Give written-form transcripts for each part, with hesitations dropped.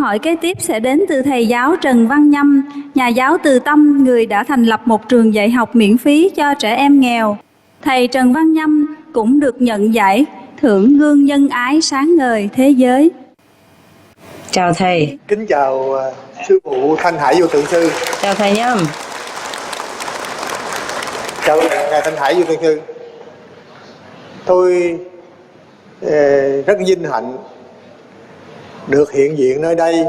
hỏi kế tiếp sẽ đến từ thầy giáo Trần Văn Nhâm, nhà giáo từ Tâm, người đã thành lập một trường dạy học miễn phí cho trẻ em nghèo. Thầy Trần Văn Nhâm cũng được nhận giải Thưởng Gương Nhân Ái Sáng Ngời Thế Giới. Chào thầy. Kính chào sư phụ Thanh Hải Vô Tượng Sư. Chào thầy Nhâm. Chào ngài Thanh Hải Vô Tượng Sư. Tôi rất vinh hạnh được hiện diện nơi đây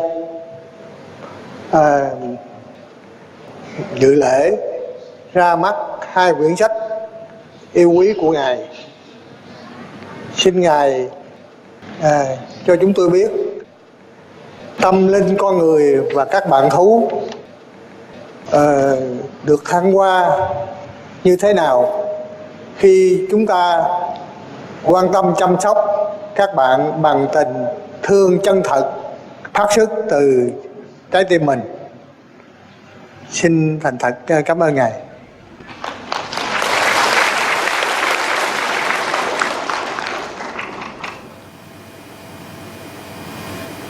dự lễ ra mắt 2 quyển sách yêu quý của ngài. Xin ngài cho chúng tôi biết tâm linh con người và các bạn thú được thăng hoa như thế nào khi chúng ta quan tâm chăm sóc các bạn bằng tình thương chân thật phát xuất từ trái tim mình. Xin thành thật cảm ơn ngài.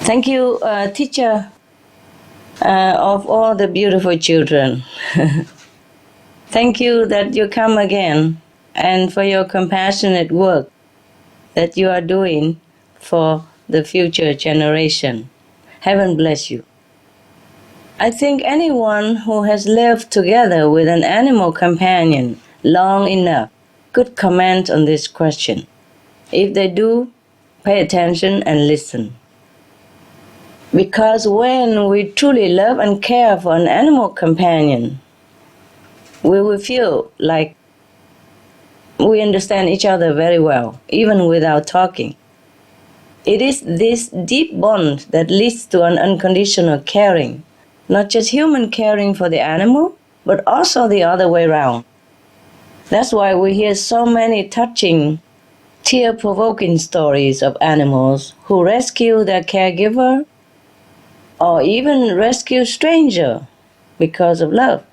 Thank you, teacher, of all the beautiful children. Thank you that you come again and for your compassionate work that you are doing for the future generation. Heaven bless you. I think anyone who has lived together with an animal companion long enough could comment on this question. If they do, pay attention and listen. Because when we truly love and care for an animal companion, we will feel like we understand each other very well, even without talking. It is this deep bond that leads to an unconditional caring, not just human caring for the animal, but also the other way around. That's why we hear so many touching, tear-provoking stories of animals who rescue their caregiver or even rescue stranger because of love,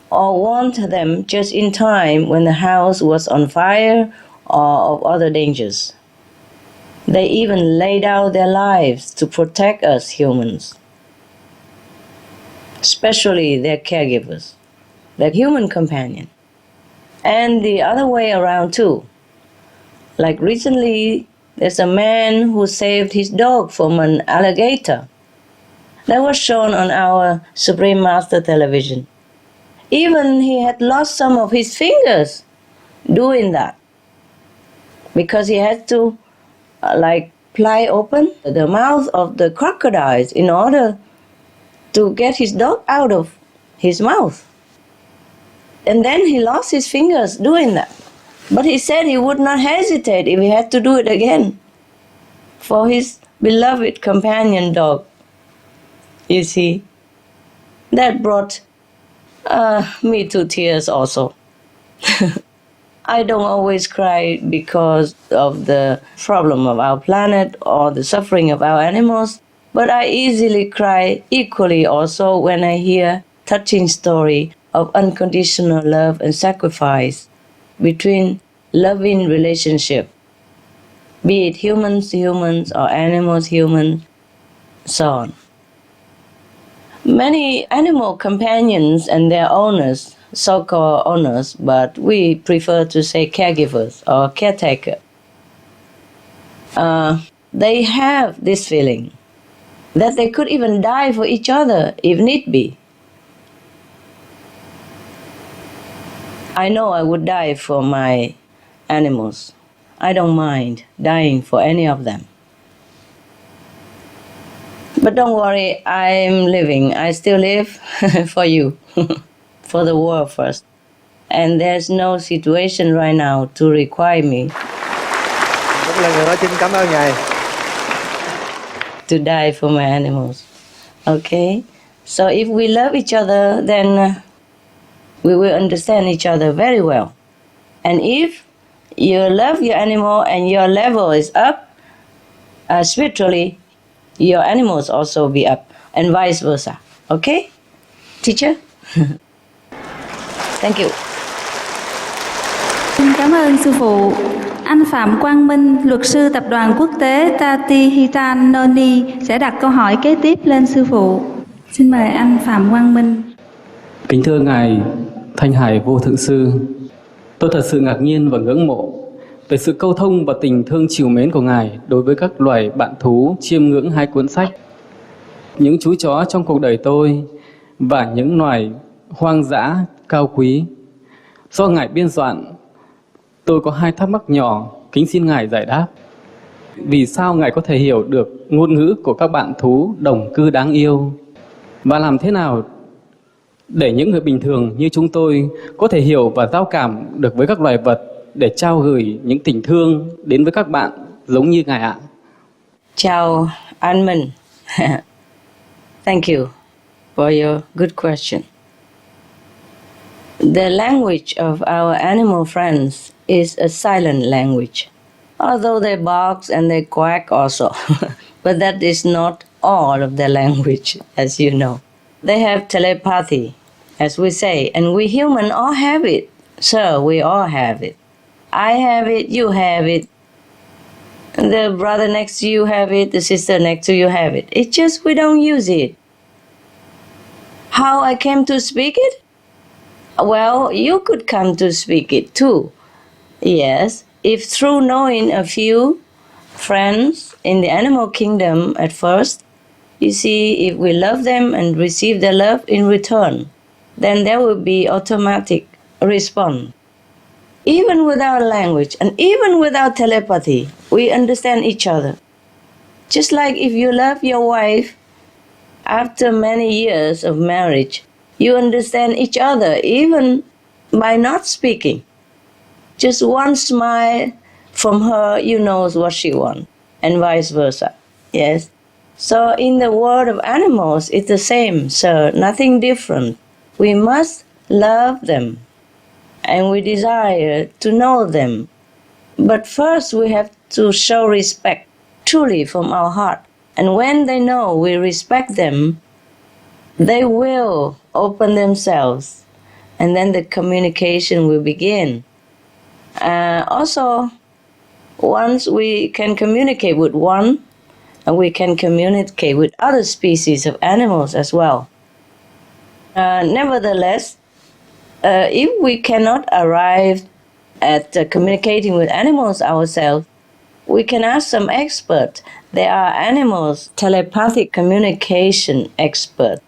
or want them just in time when the house was on fire or of other dangers. They even laid out their lives to protect us humans, especially their caregivers, their human companion. And the other way around too. Like recently, there's a man who saved his dog from an alligator. That was shown on our Supreme Master television. Even he had lost some of his fingers doing that, because he had to pry open the mouth of the crocodiles in order to get his dog out of his mouth. And then he lost his fingers doing that. But he said he would not hesitate if he had to do it again for his beloved companion dog. You see, that brought me to tears also. I don't always cry because of the problem of our planet or the suffering of our animals, but I easily cry equally also when I hear touching story of unconditional love and sacrifice between loving relationship, be it humans to humans or animals humans, so on. Many animal companions and their owners, so-called owners, but we prefer to say caregivers or caretaker, they have this feeling that they could even die for each other if need be. I know I would die for my animals. I don't mind dying for any of them. But don't worry, I'm living. I still live for you, for the world first. And there's no situation right now to require me to die for my animals. Okay? So if we love each other, then we will understand each other very well. And if you love your animal and your level is up, spiritually, your animals also be up, and vice versa. Okay? Teacher? Thank you. Xin cảm ơn sư phụ. Anh Phạm Quang Minh, luật sư tập đoàn quốc tế Tati Hitan Noni sẽ đặt câu hỏi kế tiếp lên sư phụ. Xin mời anh Phạm Quang Minh. Kính thưa Ngài Thanh Hải Vô Thượng Sư, tôi thật sự ngạc nhiên và ngưỡng mộ về sự câu thông và tình thương trìu mến của Ngài đối với các loài bạn thú chiêm ngưỡng hai cuốn sách, những chú chó trong cuộc đời tôi và những loài hoang dã cao quý. Do Ngài biên soạn, tôi có hai thắc mắc nhỏ, kính xin Ngài giải đáp. Vì sao Ngài có thể hiểu được ngôn ngữ của các bạn thú đồng cư đáng yêu? Và làm thế nào để những người bình thường như chúng tôi có thể hiểu và giao cảm được với các loài vật để trao gửi những tình thương đến với các bạn giống như Ngài ạ? Chào An Minh. Thank you for your good question. The language of our animal friends is a silent language, although they bark and they quack also. But that is not all of their language, as you know. They have telepathy, as we say, and we humans all have it. Sir, we all have it. I have it, you have it. The brother next to you have it, the sister next to you have it. It's just we don't use it. How I came to speak it? Well, you could come to speak it too. Yes, if through knowing a few friends in the animal kingdom at first, you see, if we love them and receive their love in return, then there will be automatic response. Even without language and even without telepathy, we understand each other. Just like if you love your wife, after many years of marriage, you understand each other even by not speaking. Just one smile from her, you know what she wants, and vice versa. Yes. So in the world of animals, it's the same, sir, nothing different. We must love them, and we desire to know them. But first we have to show respect, truly from our heart. And when they know we respect them, they will open themselves, and then the communication will begin. Also, once we can communicate with one, and we can communicate with other species of animals as well. Nevertheless, if we cannot arrive at communicating with animals ourselves, we can ask some experts. There are animals, telepathic communication experts.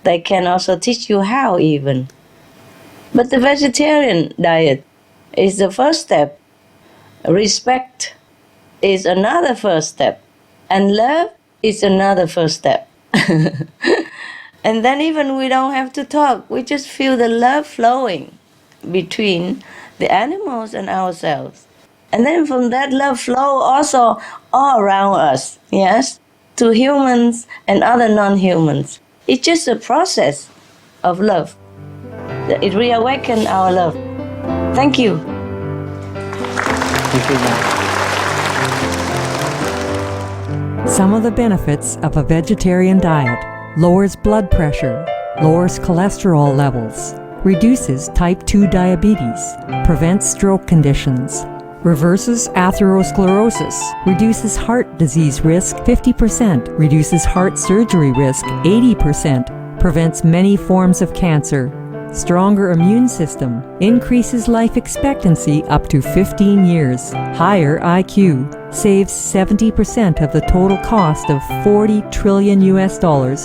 They can also teach you how even. But the vegetarian diet is the first step. Respect is another first step. And love is another first step. And then even we don't have to talk. We just feel the love flowing between the animals and ourselves. And then from that love flow also all around us, yes, to humans and other non-humans. It's just a process of love. It reawakens our love. Thank you. Thank you, Ngài. Some of the benefits of a vegetarian diet: lowers blood pressure, lowers cholesterol levels, reduces type 2 diabetes, prevents stroke conditions, reverses atherosclerosis, reduces heart disease risk 50%, reduces heart surgery risk 80%, prevents many forms of cancer, stronger immune system, increases life expectancy up to 15 years, higher IQ, saves 70% of the total cost of $40 trillion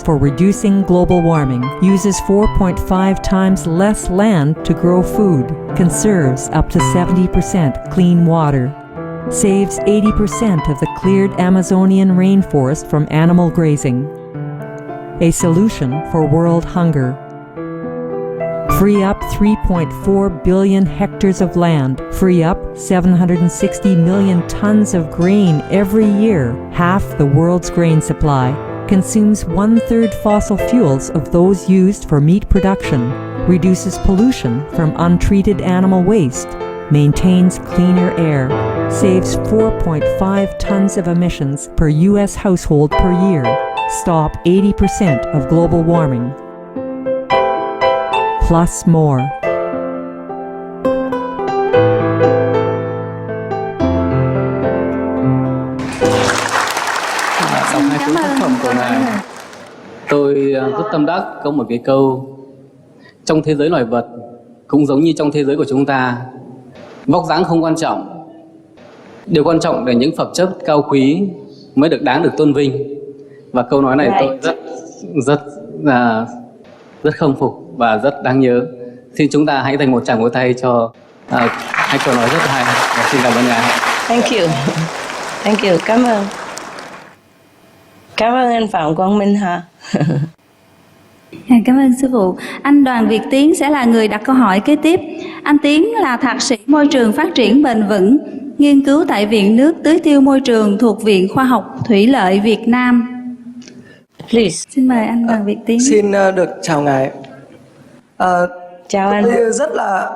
for reducing global warming, uses 4.5 times less land to grow food, conserves up to 70% clean water, saves 80% of the cleared Amazonian rainforest from animal grazing. A solution for world hunger. Free up 3.4 billion hectares of land, free up 760 million tons of grain every year, half the world's grain supply, consumes 1/3 fossil fuels of those used for meat production, reduces pollution from untreated animal waste, maintains cleaner air, saves 4.5 tons of emissions per U.S. household per year, stop 80% of global warming. Plus more. của Ngài. Tôi rất tâm đắc có một cái câu: trong thế giới loài vật cũng giống như trong thế giới của chúng ta, vóc dáng không quan trọng, điều quan trọng là những phẩm chất cao quý mới đáng được tôn vinh. Và câu nói này tôi rất khâm phục và rất đáng nhớ. Xin chúng ta hãy dành một tràng vỗ tay cho hai câu nói rất hay. Và xin cảm ơn Ngài. Thank you. Thank you. Cảm ơn. Cảm ơn anh Phạm Quang Minh ha. Cảm ơn sư phụ. Anh Đoàn Việt Tiến sẽ là người đặt câu hỏi kế tiếp. Anh Tiến là thạc sĩ môi trường phát triển bền vững, nghiên cứu tại Viện Nước Tưới Tiêu Môi trường thuộc Viện Khoa học Thủy lợi Việt Nam. Please. Xin mời anh Đoàn Việt Tiến. Xin được chào Ngài. Chào anh. Tôi rất là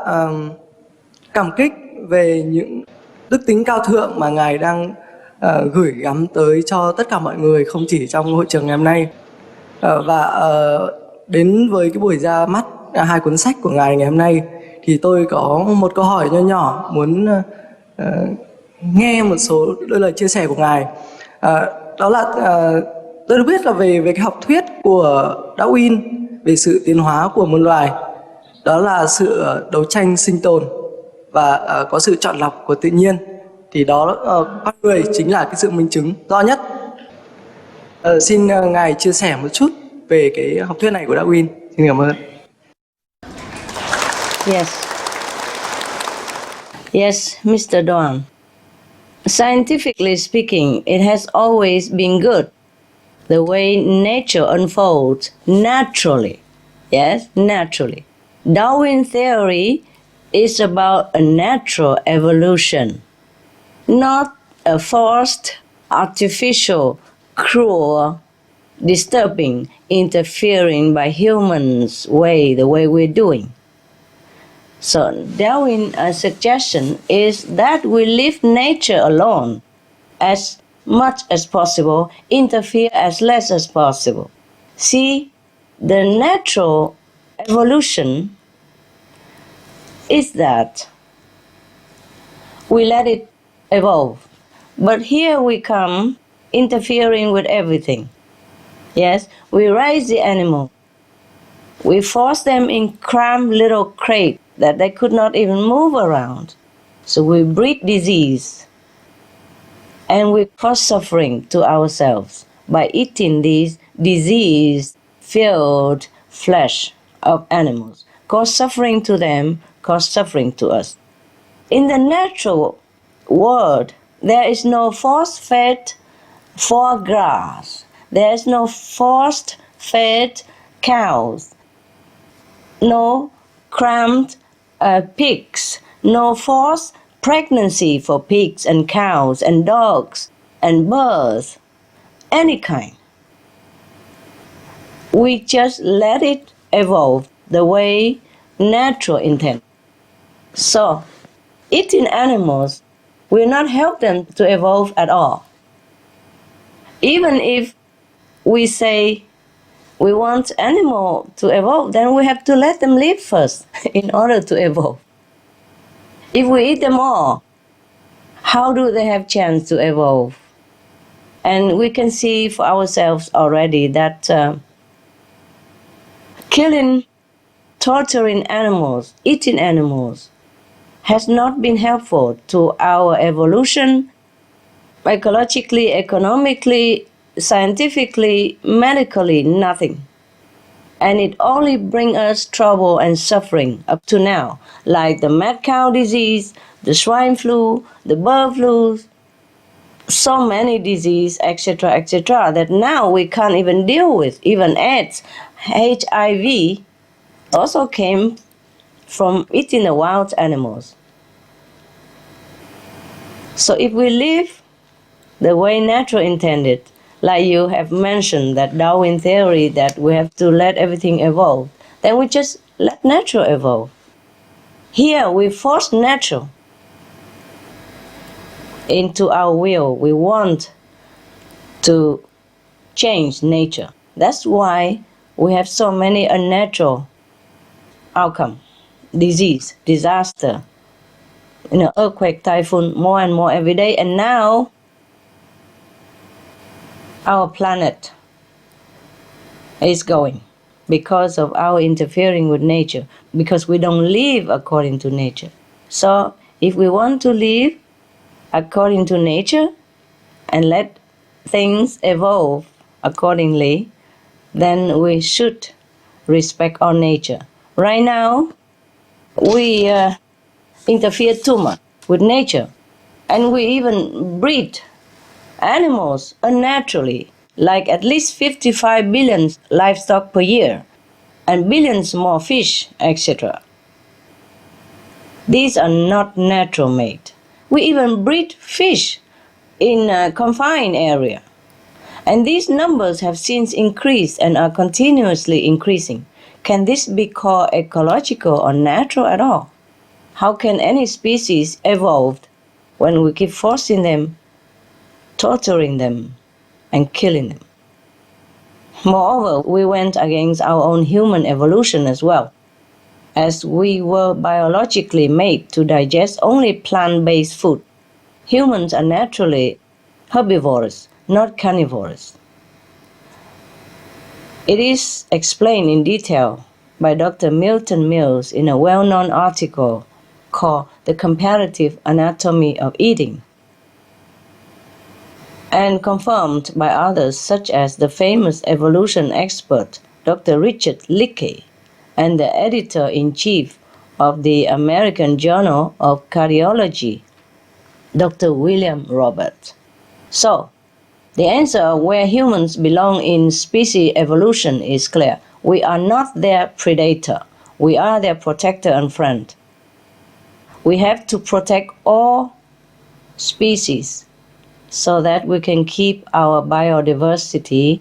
cảm kích về những đức tính cao thượng mà Ngài đang gửi gắm tới cho tất cả mọi người, không chỉ trong hội trường ngày hôm nay. Đến với cái buổi ra mắt hai cuốn sách của Ngài ngày hôm nay thì tôi có một câu hỏi nho nhỏ muốn nghe một số đôi lời chia sẻ của Ngài. Đó là tôi được biết là về cái học thuyết của Darwin về sự tiến hóa của muôn loài, đó là sự đấu tranh sinh tồn và có sự chọn lọc của tự nhiên. Thì đó con người chính là cái sự minh chứng rõ nhất. Xin Ngài chia sẻ một chút về cái học thuyết này của Darwin. Xin cảm ơn. Yes, Mr. Doan. Scientifically speaking, it has always been good. The way nature unfolds naturally. Yes, naturally. Darwin theory is about a natural evolution, not a forced, artificial, cruel, disturbing, interfering by humans the way we're doing. So Darwin's suggestion is that we leave nature alone as much as possible, interfere as less as possible. See, the natural evolution is that we let it evolve. But here we come interfering with everything. Yes, we raise the animal. We force them in cramped little crates that they could not even move around. So we breed disease. And we cause suffering to ourselves by eating these disease-filled flesh of animals. Cause suffering to them, cause suffering to us. In the natural world, there is no force-fed foie gras. There is no force-fed cows. No cramped pigs. No forced pregnancy for pigs and cows and dogs and birds, any kind. We just let it evolve the way natural intent. So, eating animals will not help them to evolve at all. Even if we say we want animal to evolve, then we have to let them live first in order to evolve. If we eat them all, how do they have chance to evolve? And we can see for ourselves already that killing, torturing animals, eating animals, has not been helpful to our evolution, ecologically, economically, scientifically, medically, nothing. And it only brings us trouble and suffering up to now, like the mad cow disease, the swine flu, the bird flu, so many diseases, etc., that now we can't even deal with. Even AIDS, HIV, also came from eating the wild animals. So if we live the way nature intended, like you have mentioned that Darwin theory that we have to let everything evolve, then we just let nature evolve. Here we force nature into our will. We want to change nature. That's why we have so many unnatural outcomes, disease, disaster, earthquake, typhoon, more and more every day. And now our planet is going because of our interfering with nature, because we don't live according to nature. So if we want to live according to nature and let things evolve accordingly, then we should respect our nature. Right now, we interfere too much with nature, and we even breed animals unnaturally, like at least 55 billion livestock per year, and billions more fish, etc. These are not natural made. We even breed fish in a confined area. And these numbers have since increased and are continuously increasing. Can this be called ecological or natural at all? How can any species evolve when we keep forcing them, torturing them, and killing them? Moreover, we went against our own human evolution as well, as we were biologically made to digest only plant-based food. Humans are naturally herbivorous, not carnivorous. It is explained in detail by Dr. Milton Mills in a well-known article called The Comparative Anatomy of Eating, and confirmed by others such as the famous evolution expert Dr. Richard Leakey and the editor-in-chief of the American Journal of Cardiology, Dr. William Roberts. So, the answer where humans belong in species evolution is clear. We are not their predator. We are their protector and friend. We have to protect all species so that we can keep our biodiversity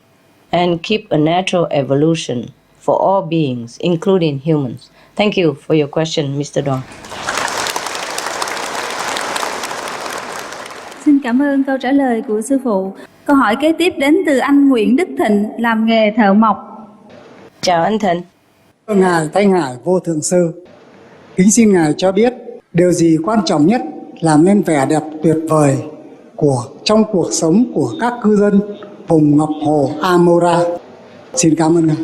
and keep a natural evolution for all beings, including humans. Thank you for your question, Mr. Don. Xin cảm ơn câu trả lời của sư phụ. Câu hỏi kế tiếp đến từ anh Nguyễn Đức Thịnh, làm nghề thợ mộc. Chào anh Thịnh. Ngài Thanh Hải Vô Thượng Sư, kính xin Ngài cho biết điều gì quan trọng nhất làm nên vẻ đẹp tuyệt vời trong cuộc sống của các cư dân vùng Ngọc Hồ Amora. Xin cảm ơn Ngài.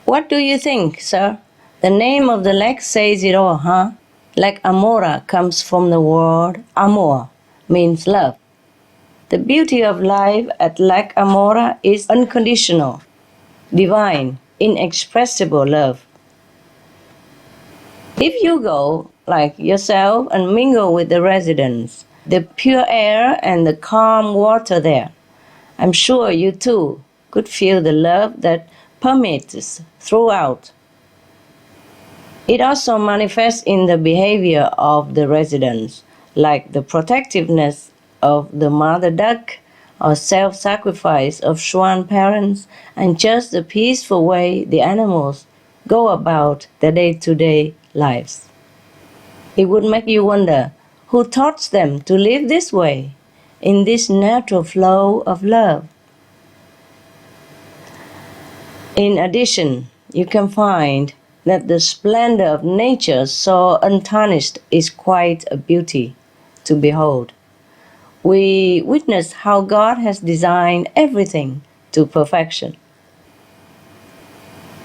What do you think, sir? The name of the lake says it all, huh? Lake Amora comes from the word amor, means love. The beauty of life at Lake Amora is unconditional, divine, inexpressible love. If you go, like yourself, and mingle with the residents, the pure air and the calm water there, I'm sure you too could feel the love that permeates throughout. It also manifests in the behavior of the residents, like the protectiveness of the mother duck or self-sacrifice of swan parents, and just the peaceful way the animals go about their day-to-day lives. It would make you wonder who taught them to live this way, in this natural flow of love. In addition, you can find that the splendor of nature so untarnished is quite a beauty to behold. We witness how God has designed everything to perfection.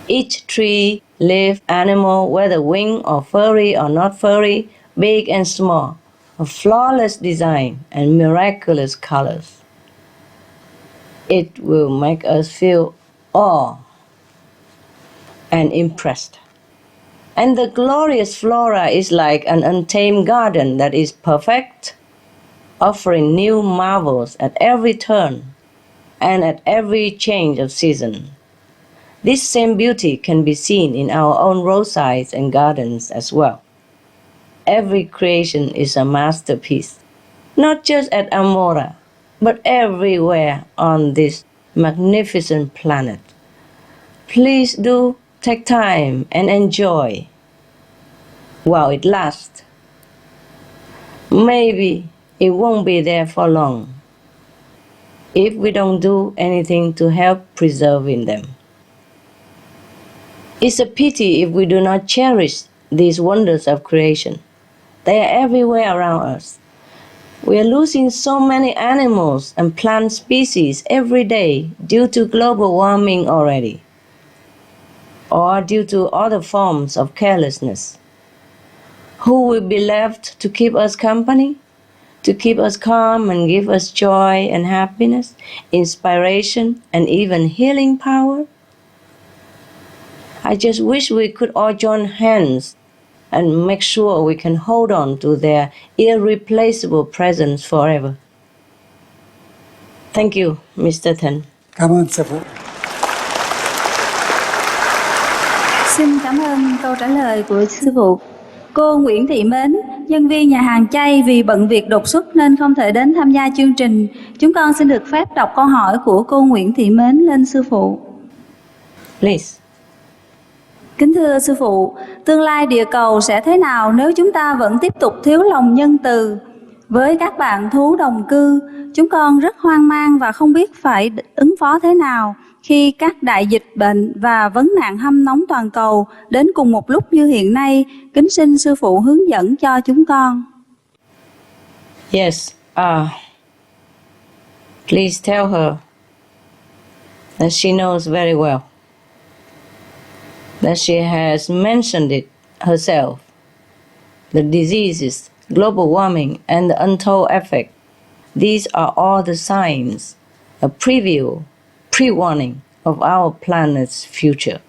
Each tree, leaf, animal, whether winged or furry or not furry, big and small, a flawless design and miraculous colors. It will make us feel awe and impressed. And the glorious flora is like an untamed garden that is perfect, offering new marvels at every turn and at every change of season. This same beauty can be seen in our own roadsides and gardens as well. Every creation is a masterpiece, not just at Amora, but everywhere on this magnificent planet. Please do take time and enjoy while it lasts. Maybe it won't be there for long if we don't do anything to help preserving them. It's a pity if we do not cherish these wonders of creation. They are everywhere around us. We are losing so many animals and plant species every day due to global warming already, or due to other forms of carelessness. Who will be left to keep us company, to keep us calm and give us joy and happiness, inspiration, and even healing power? I just wish we could all join hands and make sure we can hold on to their irreplaceable presence forever. Thank you, Mr. Thân. Cảm ơn sư phụ. Xin cảm ơn câu trả lời của sư phụ. Cô Nguyễn Thị Mến, nhân viên nhà hàng chay vì bận việc đột xuất nên không thể đến tham gia chương trình. Chúng con xin được phép đọc câu hỏi của cô Nguyễn Thị Mến lên sư phụ. Please. Kính thưa sư phụ, tương lai địa cầu sẽ thế nào nếu chúng ta vẫn tiếp tục thiếu lòng nhân từ? Với các bạn thú đồng cư, chúng con rất hoang mang và không biết phải ứng phó thế nào khi các đại dịch bệnh và vấn nạn hâm nóng toàn cầu đến cùng một lúc như hiện nay. Kính xin sư phụ hướng dẫn cho chúng con. Yes, please tell her that she knows very well, that she has mentioned it herself. The diseases, global warming, and the untold effect. These are all the signs, a preview, pre-warning of our planet's future.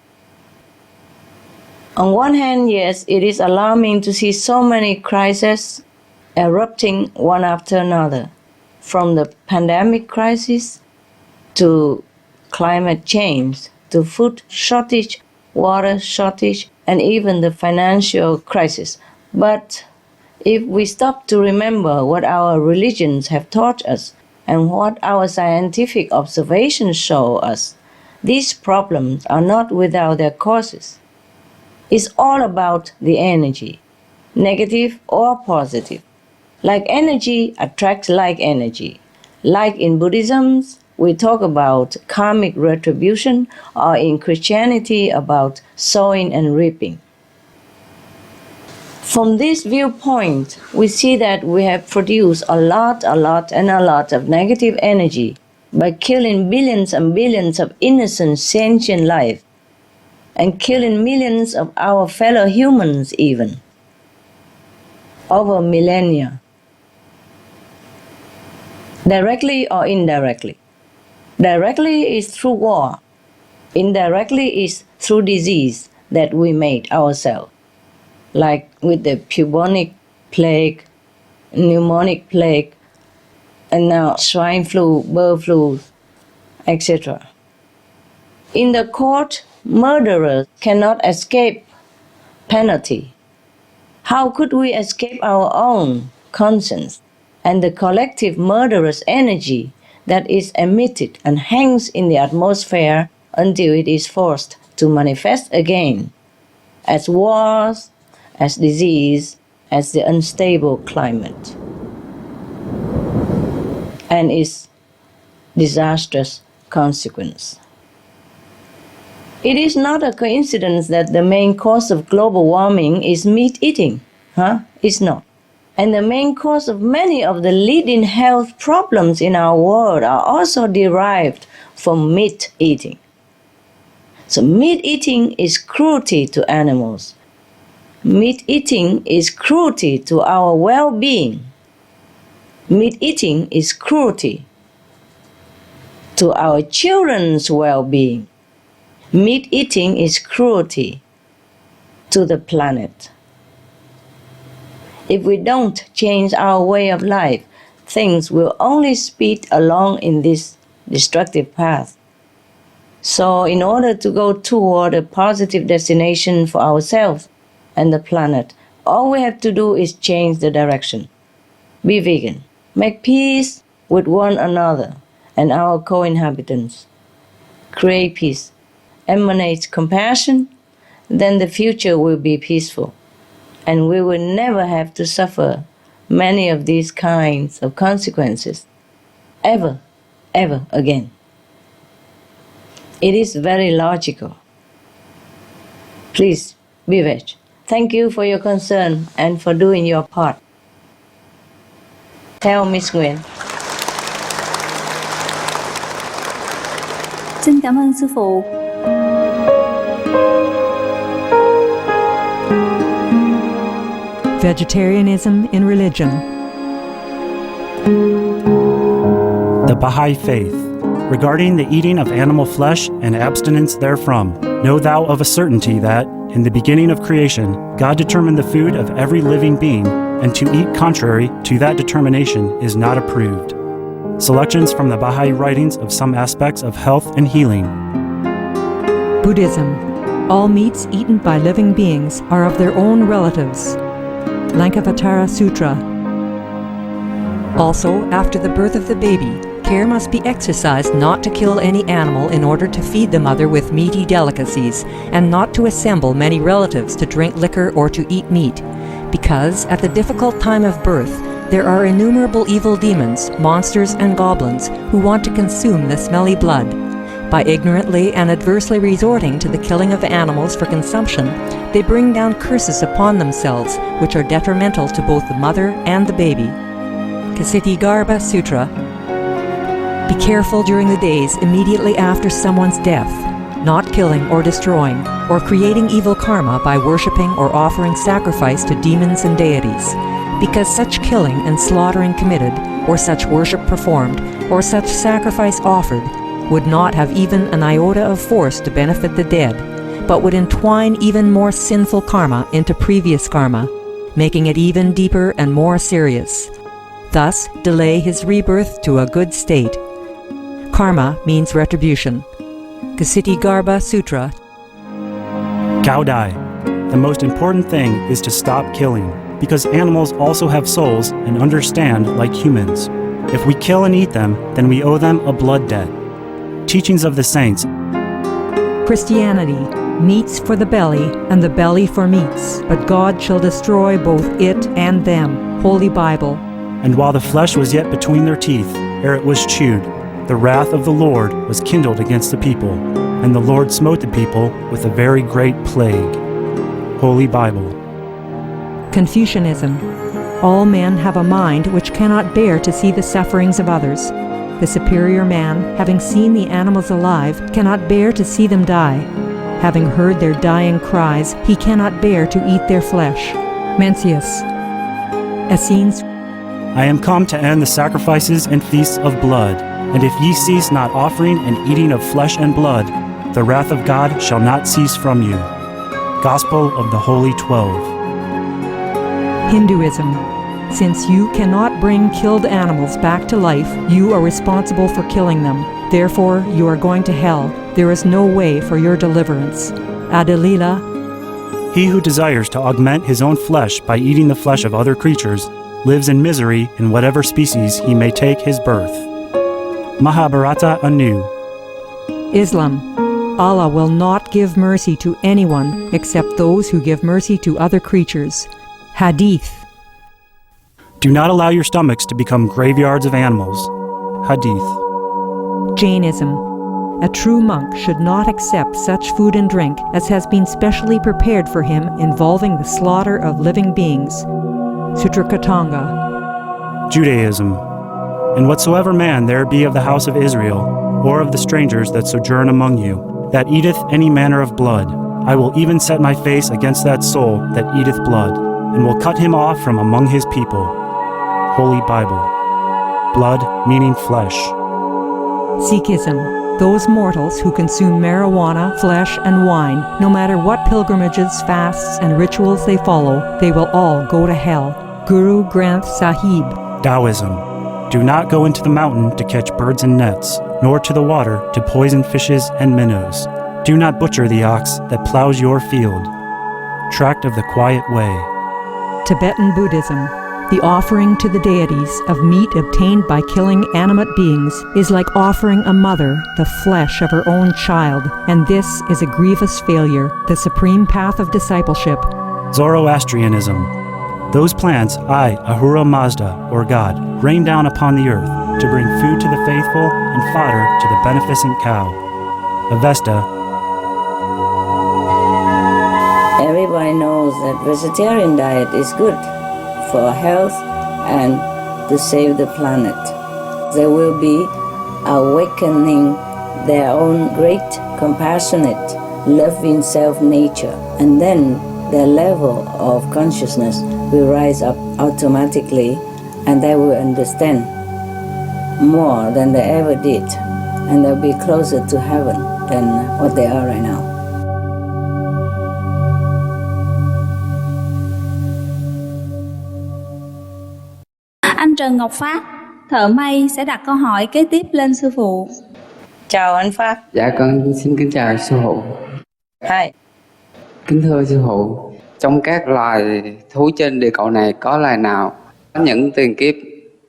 On one hand, yes, it is alarming to see so many crises erupting one after another, from the pandemic crisis to climate change, to food shortage, water shortage, and even the financial crisis. But if we stop to remember what our religions have taught us and what our scientific observations show us, these problems are not without their causes. It's all about the energy, negative or positive. Like energy attracts like energy. Like in Buddhism, we talk about karmic retribution, or in Christianity about sowing and reaping. From this viewpoint, we see that we have produced a lot of negative energy by killing billions and billions of innocent sentient life and killing millions of our fellow humans even over millennia, directly or indirectly. Directly is through war, indirectly is through disease that we made ourselves, like with the bubonic plague, pneumonic plague, and now swine flu, bird flu, etc. In the court, murderers cannot escape penalty. How could we escape our own conscience and the collective murderous energy that is emitted and hangs in the atmosphere until it is forced to manifest again as wars, as disease, as the unstable climate, and its disastrous consequence? It is not a coincidence that the main cause of global warming is meat eating, It's not. And the main cause of many of the leading health problems in our world are also derived from meat eating. So meat eating is cruelty to animals. Meat eating is cruelty to our well-being. Meat eating is cruelty to our children's well-being. Meat eating is cruelty to the planet. If we don't change our way of life, things will only speed along in this destructive path. So in order to go toward a positive destination for ourselves and the planet, all we have to do is change the direction. Be vegan. Make peace with one another and our co-inhabitants. Create peace. Emanate compassion, then the future will be peaceful. And we will never have to suffer many of these kinds of consequences ever again. It is very logical. Please, be veg. Thank you for your concern and for doing your part. Theo Miss Nguyễn. Xin cảm ơn sư phụ. Vegetarianism in religion. The Baha'i Faith. Regarding the eating of animal flesh and abstinence therefrom, know thou of a certainty that, in the beginning of creation, God determined the food of every living being, and to eat contrary to that determination is not approved. Selections from the Baha'i writings of some aspects of health and healing. Buddhism. All meats eaten by living beings are of their own relatives. Lankavatara Sutra. Also, after the birth of the baby, care must be exercised not to kill any animal in order to feed the mother with meaty delicacies, and not to assemble many relatives to drink liquor or to eat meat, because at the difficult time of birth, there are innumerable evil demons, monsters, and goblins who want to consume the smelly blood. By ignorantly and adversely resorting to the killing of animals for consumption, they bring down curses upon themselves, which are detrimental to both the mother and the baby. Ksitigarbha Sutra. Be careful during the days immediately after someone's death, not killing or destroying, or creating evil karma by worshipping or offering sacrifice to demons and deities, because such killing and slaughtering committed, or such worship performed, or such sacrifice offered, would not have even an iota of force to benefit the dead, but would entwine even more sinful karma into previous karma, making it even deeper and more serious. Thus, delay his rebirth to a good state. Karma means retribution. Ksitigarbha Sutra. Gaudai. The most important thing is to stop killing, because animals also have souls and understand like humans. If we kill and eat them, then we owe them a blood debt. Teachings of the Saints. Christianity. Meats for the belly, and the belly for meats, but God shall destroy both it and them. Holy Bible. And while the flesh was yet between their teeth, ere it was chewed, the wrath of the Lord was kindled against the people, and the Lord smote the people with a very great plague. Holy Bible. Confucianism. All men have a mind which cannot bear to see the sufferings of others. The superior man, having seen the animals alive, cannot bear to see them die. Having heard their dying cries, he cannot bear to eat their flesh. Mencius. Essenes. I am come to end the sacrifices and feasts of blood, and if ye cease not offering and eating of flesh and blood, the wrath of God shall not cease from you. Gospel of the Holy 12. Hinduism. Since you cannot bring killed animals back to life, you are responsible for killing them. Therefore, you are going to hell. There is no way for your deliverance. Adalila. He who desires to augment his own flesh by eating the flesh of other creatures lives in misery in whatever species he may take his birth. Mahabharata anew. Islam. Allah will not give mercy to anyone except those who give mercy to other creatures. Hadith. Do not allow your stomachs to become graveyards of animals. Hadith. Jainism. A true monk should not accept such food and drink as has been specially prepared for him involving the slaughter of living beings. Sutrakatanga. Judaism. And whatsoever man there be of the house of Israel, or of the strangers that sojourn among you, that eateth any manner of blood, I will even set my face against that soul that eateth blood, and will cut him off from among his people. Holy Bible. Blood meaning flesh. Sikhism. Those mortals who consume marijuana, flesh, and wine, no matter what pilgrimages, fasts, and rituals they follow, they will all go to hell. Guru Granth Sahib. Taoism. Do not go into the mountain to catch birds and nets, nor to the water to poison fishes and minnows. Do not butcher the ox that plows your field. Tract of the Quiet Way. Tibetan Buddhism. The offering to the deities of meat obtained by killing animate beings is like offering a mother the flesh of her own child, and this is a grievous failure, the supreme path of discipleship. Zoroastrianism. Those plants I, Ahura Mazda, or God, rain down upon the earth to bring food to the faithful and fodder to the beneficent cow. Avesta. Everybody knows that vegetarian diet is good for health and to save the planet. They will be awakening their own great, compassionate, loving self-nature, and then their level of consciousness will rise up automatically, and they will understand more than they ever did, and they'll be closer to heaven than what they are right now. Anh Trần Ngọc Phát, thợ may sẽ đặt câu hỏi kế tiếp lên sư phụ. Chào anh Phát. Dạ con xin kính chào sư phụ. Hi. Kính thưa sư phụ, trong các loài thú trên địa cầu này có loài nào có những tiền kiếp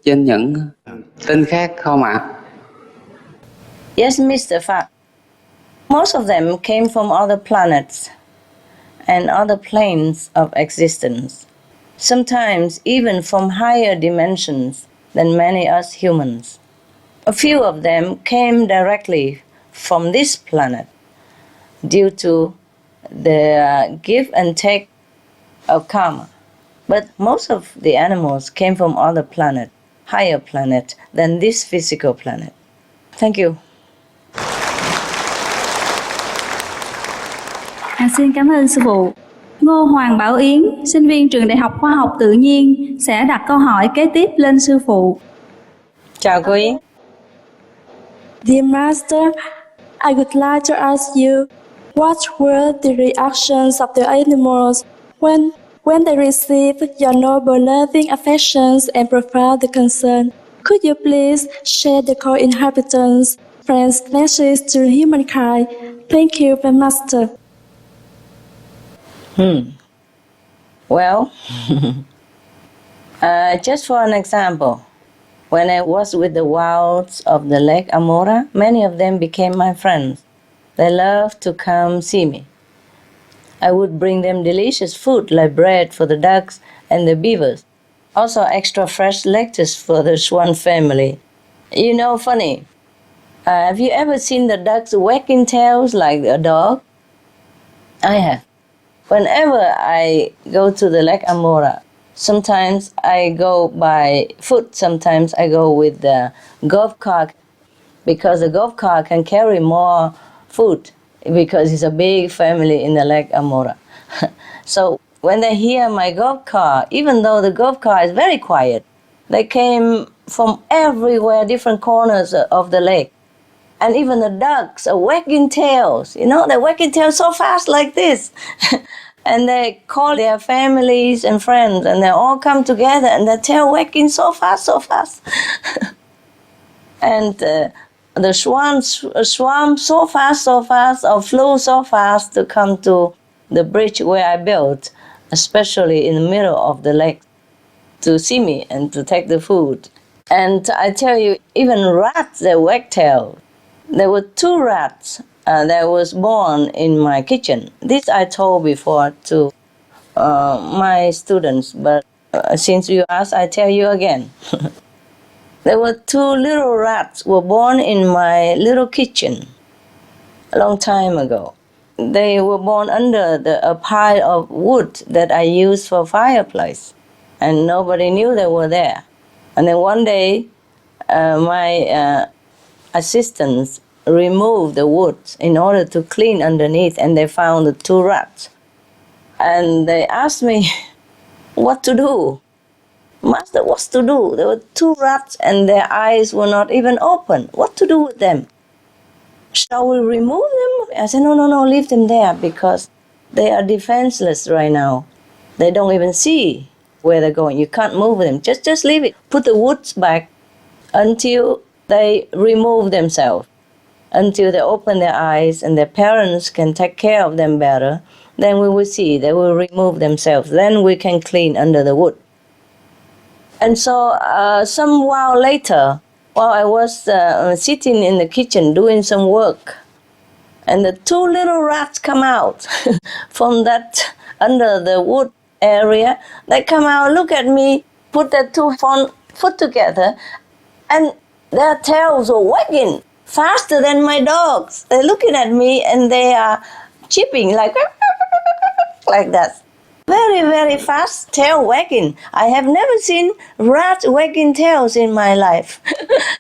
trên những tinh khác không ạ? Yes, Mr. Phát. Most of them came from other planets and other planes of existence. Sometimes even from higher dimensions than many us humans. A few of them came directly from this planet due to the give and take of karma. But most of the animals came from other planet, higher planet than this physical planet. Thank you. Xin cảm ơn sư phụ. Ngô Hoàng Bảo Yến, sinh viên trường Đại học Khoa học Tự nhiên, sẽ đặt câu hỏi kế tiếp lên sư phụ. Chào cô Yến. Dear Master, I would like to ask you, what were the reactions of the animals when they received your noble loving affections and profound concern? Could you please share the co-inhabitants' friends' message to humankind? Thank you, Master. Well, just for an example, when I was with the wilds of the Lake Amora, many of them became my friends. They loved to come see me. I would bring them delicious food like bread for the ducks and the beavers. Also extra fresh lettuce for the swan family. You know, funny, have you ever seen the ducks wagging tails like a dog? I have. Whenever I go to the Lake Amora, sometimes I go by foot, sometimes I go with the golf cart, because the golf cart can carry more food because it's a big family in the Lake Amora. So when they hear my golf cart, even though the golf cart is very quiet, they came from everywhere, different corners of the lake. And even the ducks are wagging tails, you know, they're wagging tails so fast like this. And they call their families and friends, and they all come together, and their tail wagging so fast, so fast. And the swam so fast, or flew so fast to come to the bridge where I built, especially in the middle of the lake, to see me and to take the food. And I tell you, even rats, they wag tail. There were 2 rats that was born in my kitchen. This I told before to my students, but since you asked, I tell you again. There were 2 little rats were born in my little kitchen a long time ago. They were born under a pile of wood that I used for fireplace, and nobody knew they were there. And then one day, my assistants removed the wood in order to clean underneath, and they found the 2 rats. And they asked me what to do. Master, what to do? There were 2 rats and their eyes were not even open. What to do with them? Shall we remove them? I said, no, leave them there, because they are defenseless right now. They don't even see where they're going. You can't move them. Just leave it. Put the woods back until they remove themselves, until they open their eyes and their parents can take care of them better. Then we will see. They will remove themselves. Then we can clean under the wood. And so some while later, while I was sitting in the kitchen doing some work, and the 2 little rats come out from that under the wood area. They come out, look at me, put their 2 front foot together, and their tails were wagging faster than my dogs. They're looking at me and they are chipping like that. very, very fast tail wagging. I have never seen rats wagging tails in my life.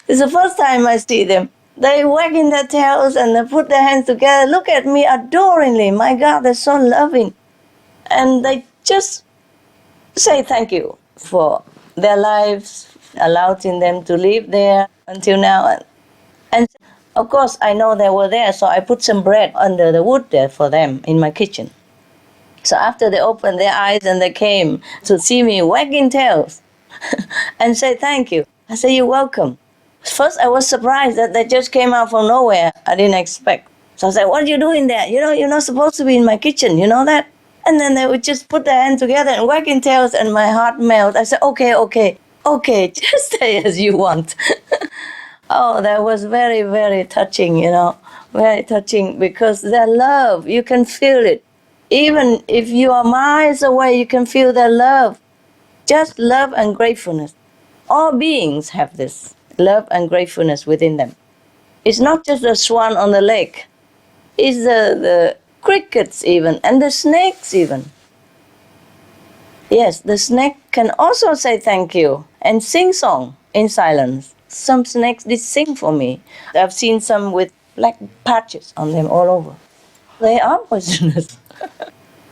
It's the first time I see them. They wagging their tails and they put their hands together, look at me adoringly. My God, they're so loving. And they just say thank you for their lives, allowing them to live there until now. And of course, I know they were there, so I put some bread under the wood there for them in my kitchen. So after they opened their eyes and they came to see me wagging tails and say thank you, I say, you're welcome. First, I was surprised that they just came out from nowhere. I didn't expect. So I said, what are you doing there? You know, you're not supposed to be in my kitchen. You know that? And then they would just put their hands together and wagging tails, and my heart melted. I said, okay, just stay as you want. Oh, that was very, very touching, you know, very touching, because their love, you can feel it. Even if you are miles away, you can feel their love. Just love and gratefulness. All beings have this love and gratefulness within them. It's not just the swan on the lake. It's the crickets even, and the snakes even. Yes, the snake can also say thank you and sing song in silence. Some snakes did sing for me. I've seen some with black patches on them all over. They are poisonous.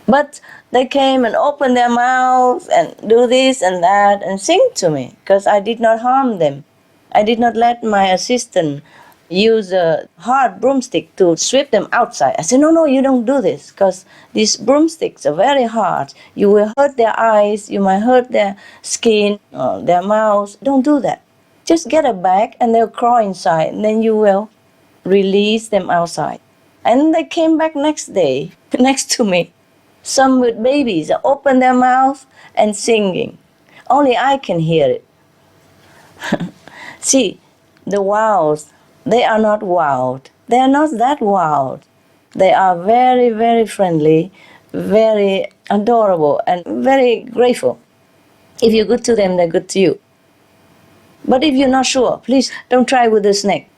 But they came and opened their mouths and do this and that and sing to me, because I did not harm them. I did not let my assistant use a hard broomstick to sweep them outside. I said, no, you don't do this, because these broomsticks are very hard. You will hurt their eyes, you might hurt their skin, or their mouths. Don't do that. Just get a bag and they'll crawl inside, and then you will release them outside. And they came back next day, next to me. Some with babies open their mouth and singing. Only I can hear it. See, the wilds, they are not wild. They are not that wild. They are very, very friendly, very adorable, and very grateful. If you're good to them, they're good to you. But if you're not sure, please don't try with the snake.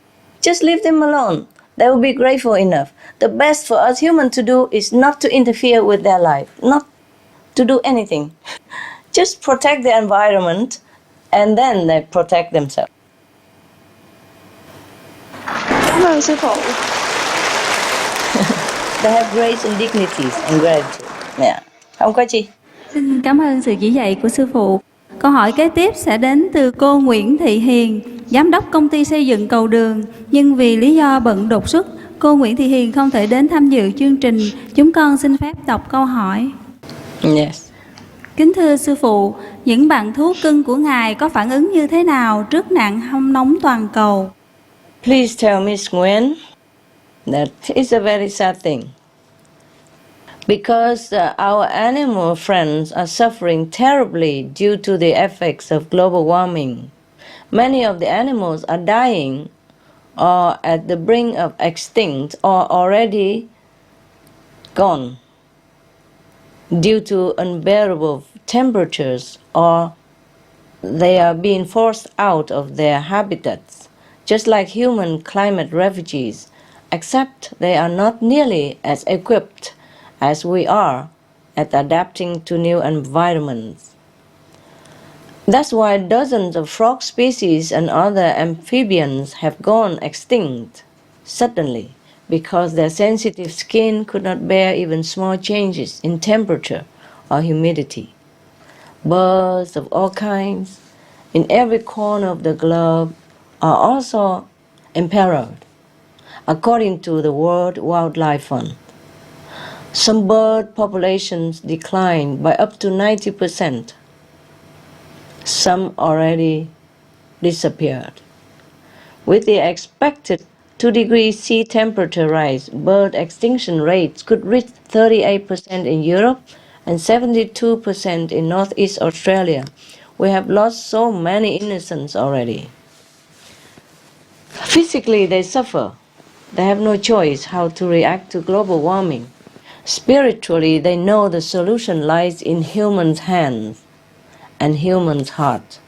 Just leave them alone. They will be grateful enough. The best for us humans to do is not to interfere with their life, not to do anything. Just protect the environment, and then they protect themselves. Cảm ơn sư phụ. They have grace and dignities and gratitude. Yeah. Không có chi. Xin cảm ơn sự chỉ dạy của sư phụ. Câu hỏi kế tiếp sẽ đến từ cô Nguyễn Thị Hiền, giám đốc công ty xây dựng cầu đường. Nhưng vì lý do bận đột xuất, cô Nguyễn Thị Hiền không thể đến tham dự chương trình. Chúng con xin phép đọc câu hỏi. Yes. Kính thưa sư phụ, những bạn thú cưng của Ngài có phản ứng như thế nào trước nạn hong nóng toàn cầu? Please tell Miss Nguyen that is a very sad thing. Because our animal friends are suffering terribly due to the effects of global warming. Many of the animals are dying or at the brink of extinct or already gone due to unbearable temperatures, or they are being forced out of their habitats, just like human climate refugees, except they are not nearly as equipped as we are at adapting to new environments. That's why dozens of frog species and other amphibians have gone extinct suddenly, because their sensitive skin could not bear even small changes in temperature or humidity. Birds of all kinds in every corner of the globe are also imperiled, according to the World Wildlife Fund. Some bird populations declined by up to 90%. Some already disappeared. With the expected 2-degree sea temperature rise, bird extinction rates could reach 38% in Europe and 72% in Northeast Australia. We have lost so many innocents already. Physically, they suffer. They have no choice how to react to global warming. Spiritually, they know the solution lies in humans' hands and humans' heart.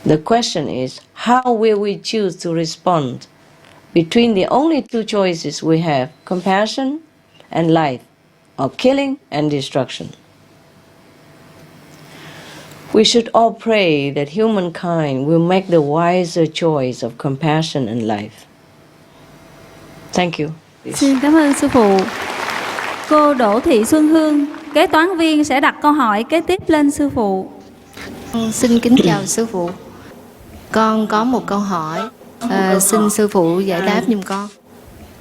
The question is, how will we choose to respond between the only two choices we have, compassion and life? of killing and destruction. We should all pray that humankind will make the wiser choice of compassion and life. Thank you. Xin cảm ơn sư phụ. Cô Đỗ Thị Xuân Hương, kế toán viên sẽ đặt câu hỏi kế tiếp lên sư phụ. Xin kính chào sư phụ. Con có một câu hỏi, xin sư phụ giải đáp giùm con.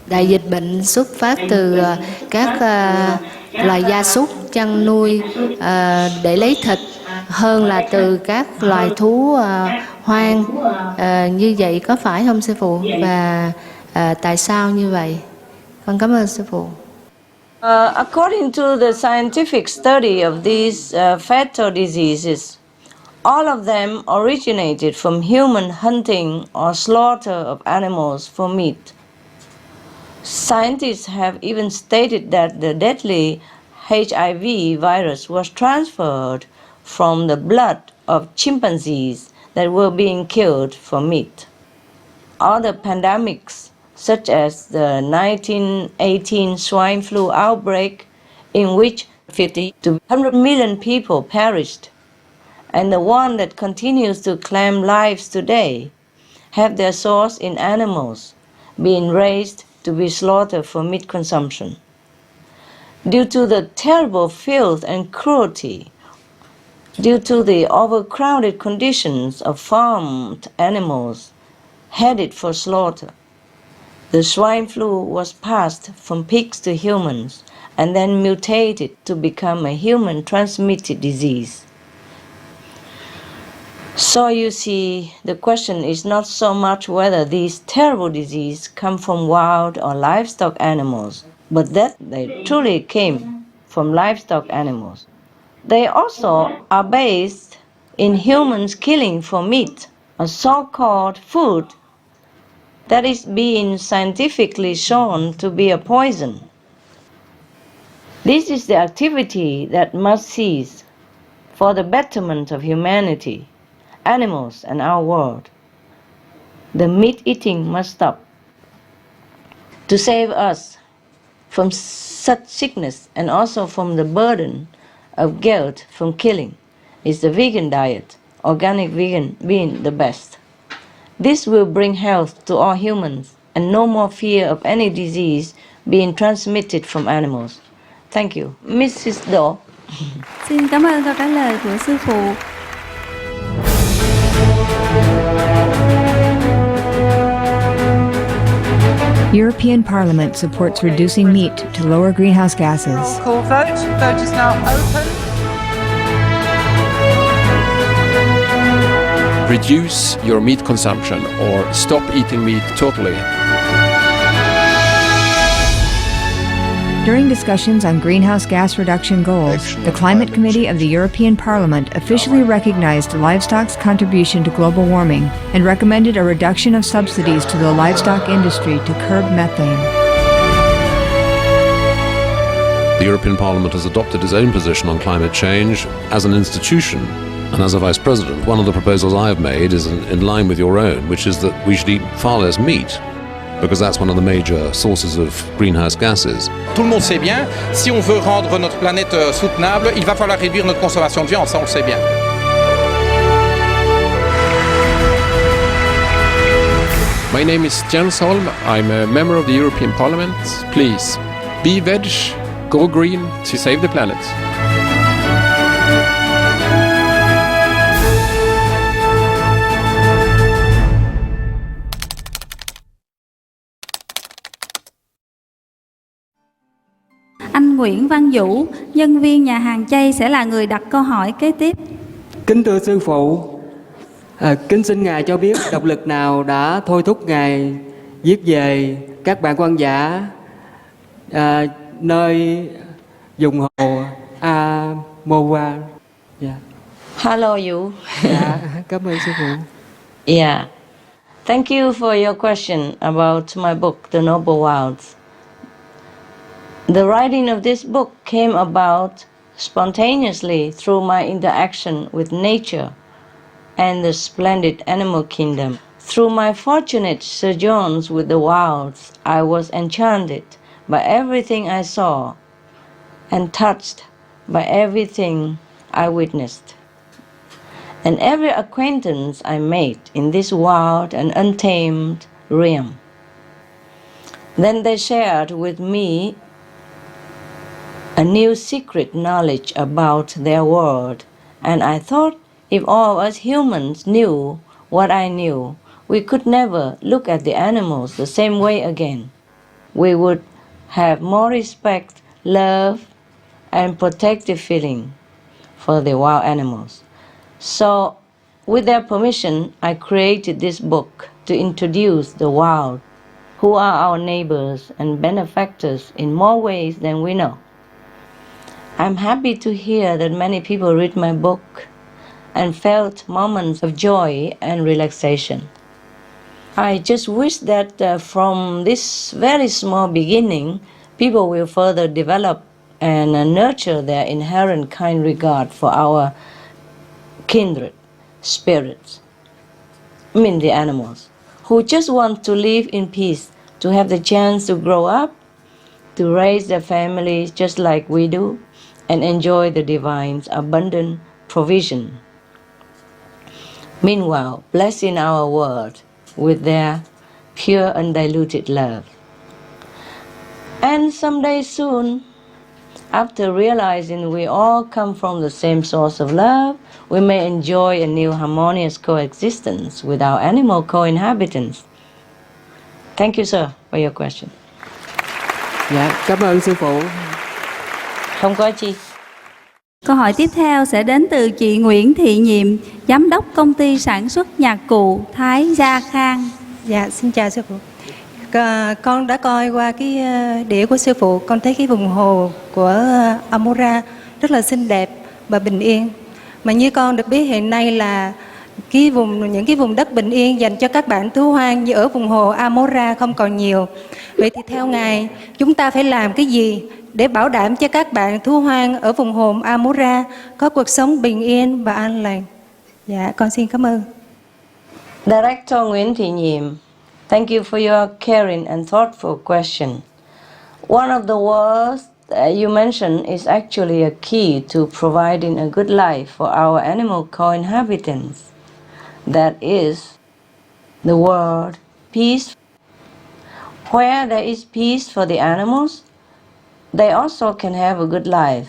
Đại dịch bệnh xuất phát từ các loài gia súc chăn nuôi để lấy thịt hơn là từ các loài thú hoang. Như vậy có phải không sư phụ? Và tại sao như vậy? Con cảm ơn sư phụ. According to the scientific study of these fatal diseases, all of them originated from human hunting or slaughter of animals for meat. Scientists have even stated that the deadly HIV virus was transferred from the blood of chimpanzees that were being killed for meat. Other pandemics, such as the 1918 swine flu outbreak, in which 50 to 100 million people perished, and the one that continues to claim lives today, have their source in animals being raised to be slaughtered for meat consumption. Due to the terrible filth and cruelty, due to the overcrowded conditions of farmed animals headed for slaughter, the swine flu was passed from pigs to humans and then mutated to become a human-transmitted disease. So you see, the question is not so much whether these terrible diseases come from wild or livestock animals, but that they truly came from livestock animals. They also are based in humans killing for meat, a so-called food that is being scientifically shown to be a poison. This is the activity that must cease for the betterment of humanity, animals, and our world. The meat eating must stop. To save us from such sickness and also from the burden of guilt from killing is the vegan diet, organic vegan being the best. This will bring health to all humans and no more fear of any disease being transmitted from animals. Thank you. Mrs. Đỗ. Xin cảm ơn câu trả lời của sư phụ. European Parliament supports reducing meat to lower greenhouse gases. Call vote. Vote is now open. Reduce your meat consumption or stop eating meat totally. During discussions on greenhouse gas reduction goals, the Climate Committee of the European Parliament officially recognized livestock's contribution to global warming and recommended a reduction of subsidies to the livestock industry to curb methane. The European Parliament has adopted its own position on climate change as an institution. And as a Vice President, one of the proposals I have made is in line with your own, which is that we should eat far less meat, because that's one of the major sources of greenhouse gases. Tout le monde sait bien, si on veut rendre notre planète soutenable, il va falloir réduire notre consommation de viande, ça on le sait bien. My name is Jens Holm. I'm a member of the European Parliament. Please, be veg, go green to save the planet. Anh Nguyễn Văn Vũ, nhân viên nhà hàng chay sẽ là người đặt câu hỏi kế tiếp. Kính thưa sư phụ, kính xin Ngài cho biết động lực nào đã thôi thúc Ngài viết về các bạn quan giả nơi vùng hồ Amoa. Yeah. Hello, you. Dạ, cảm ơn sư phụ. Yeah. Thank you for your question about my book, The Noble Wilds. The writing of this book came about spontaneously through my interaction with nature and the splendid animal kingdom. Through my fortunate sojourns with the wilds, I was enchanted by everything I saw. and touched by everything I witnessed, and every acquaintance I made in this wild and untamed realm. Then they shared with me a new secret knowledge about their world, and I thought if all us humans knew what I knew, we could never look at the animals the same way again. We would have more respect, love, and protective feeling for the wild animals. So, with their permission, I created this book to introduce the wild, who are our neighbors and benefactors in more ways than we know. I'm happy to hear that many people read my book and felt moments of joy and relaxation. I just wish that from this very small beginning, people will further develop and nurture their inherent kind regard for our kindred spirits, the animals, who just want to live in peace, to have the chance to grow up, to raise their families just like we do, and enjoy the divine's abundant provision. Meanwhile, blessing our world with their pure undiluted love. And someday soon, after realizing we all come from the same source of love, we may enjoy a new harmonious coexistence with our animal co-inhabitants. Thank you, sir, for your question. Dạ, cảm ơn sư phụ. Không có chi. Câu hỏi tiếp theo sẽ đến từ chị Nguyễn Thị Nhiệm, Giám đốc công ty sản xuất nhạc cụ Thái Gia Khang. Dạ, xin chào sư phụ. Con đã coi qua cái đĩa của sư phụ, con thấy cái vùng hồ của Amora rất là xinh đẹp và bình yên. Mà như con được biết hiện nay là những cái vùng đất bình yên dành cho các bạn thú hoang như ở vùng hồ Amora không còn nhiều. Vậy thì theo Ngài, chúng ta phải làm cái gì để bảo đảm cho các bạn thú hoang ở vùng hồ Amora có cuộc sống bình yên và an lành? Dạ, con xin cảm ơn. Director Nguyễn Thị Nhiệm, thank you for your caring and thoughtful question. One of the words that you mentioned is actually a key to providing a good life for our animal co-inhabitants. That is the word peace. Where there is peace for the animals, they also can have a good life.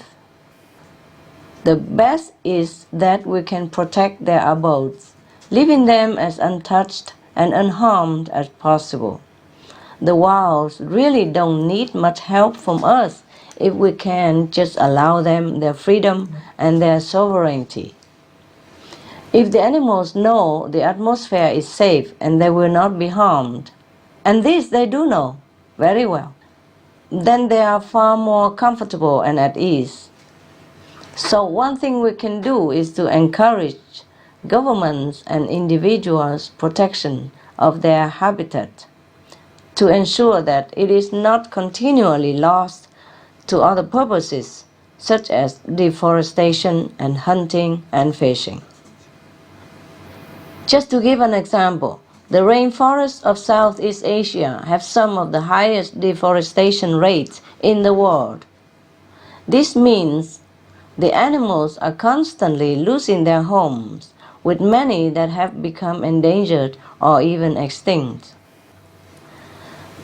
The best is that we can protect their abodes, leaving them as untouched and unharmed as possible. The wilds really don't need much help from us if we can just allow them their freedom and their sovereignty. If the animals know the atmosphere is safe and they will not be harmed, and this they do know very well, then they are far more comfortable and at ease. So one thing we can do is to encourage governments and individuals' protection of their habitat, to ensure that it is not continually lost to other purposes, such as deforestation and hunting and fishing. Just to give an example, the rainforests of Southeast Asia have some of the highest deforestation rates in the world. This means the animals are constantly losing their homes, with many that have become endangered or even extinct.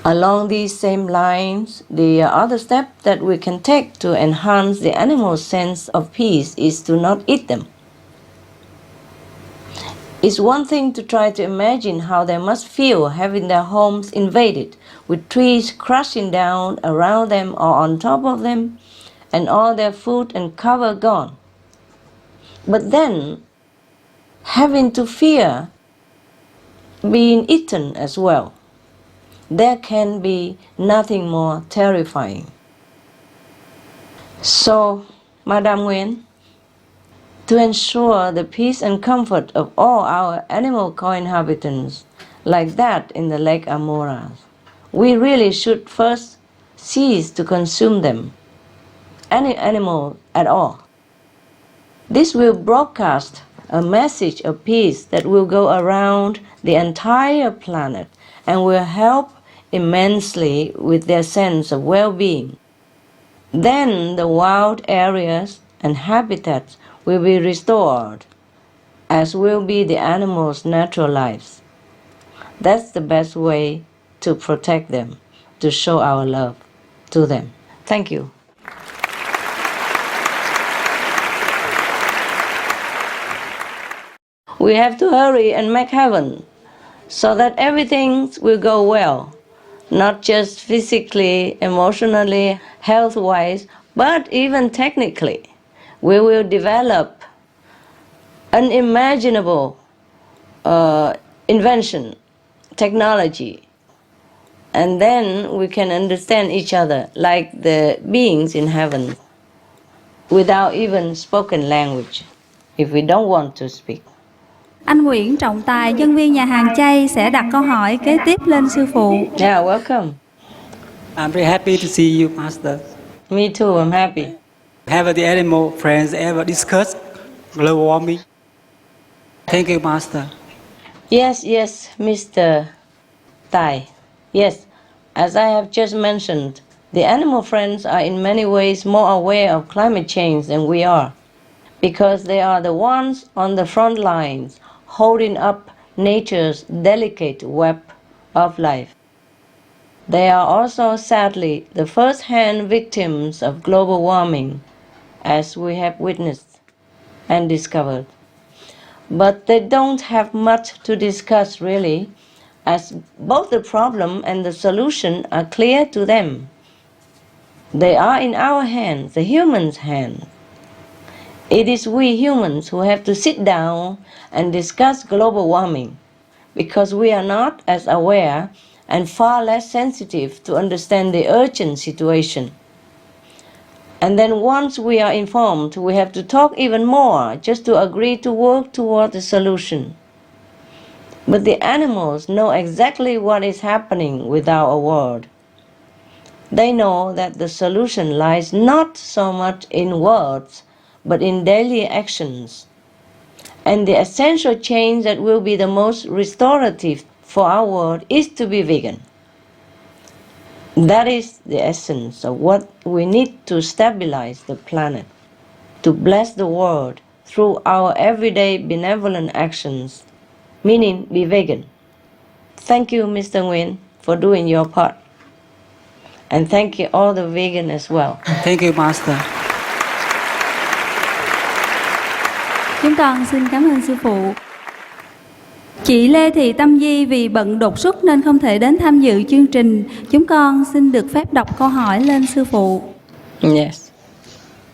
Along these same lines, the other step that we can take to enhance the animal's sense of peace is to not eat them. It's one thing to try to imagine how they must feel having their homes invaded, with trees crashing down around them or on top of them, and all their food and cover gone. But then, having to fear being eaten as well, there can be nothing more terrifying. So, Madam Nguyen, to ensure the peace and comfort of all our animal co-inhabitants, like that in the Lake Amora, we really should first cease to consume them, any animal at all. This will broadcast a message of peace that will go around the entire planet and will help immensely with their sense of well-being. then the wild areas and habitats will be restored, as will be the animals' natural lives. That's the best way to protect them, to show our love to them. Thank you. We have to hurry and make heaven so that everything will go well, not just physically, emotionally, health-wise, but even technically. We will develop unimaginable invention, technology, and then we can understand each other like the beings in heaven without even spoken language, if we don't want to speak. Anh Nguyễn Trọng Tài, nhân viên nhà hàng chay sẽ đặt câu hỏi kế tiếp lên sư phụ. Yeah, welcome. I'm very happy to see you, Master. Me too, I'm happy. Have the animal friends ever discussed global warming? Thank you, Master. Yes, Mr. Tai. Yes, as I have just mentioned, the animal friends are in many ways more aware of climate change than we are, because they are the ones on the front lines holding up nature's delicate web of life. They are also, sadly, the first-hand victims of global warming, as we have witnessed and discovered. But they don't have much to discuss, really, as both the problem and the solution are clear to them. They are in our hands, the humans' hands. It is we humans who have to sit down and discuss global warming, because we are not as aware and far less sensitive to understand the urgent situation. And then once we are informed, we have to talk even more just to agree to work toward the solution. But the animals know exactly what is happening without a word. They know that the solution lies not so much in words, but in daily actions. And the essential change that will be the most restorative for our world is to be vegan. That is the essence of what we need to stabilize the planet, to bless the world through our everyday benevolent actions, meaning be vegan. Thank you, Mr. Nguyen, for doing your part. And thank you all the vegan as well. Thank you, Master. Chúng con xin cảm ơn sư phụ. Chị Lê Thị Tâm Di vì bận đột xuất nên không thể đến tham dự chương trình. Chúng con xin được phép đọc câu hỏi lên sư phụ. Yes.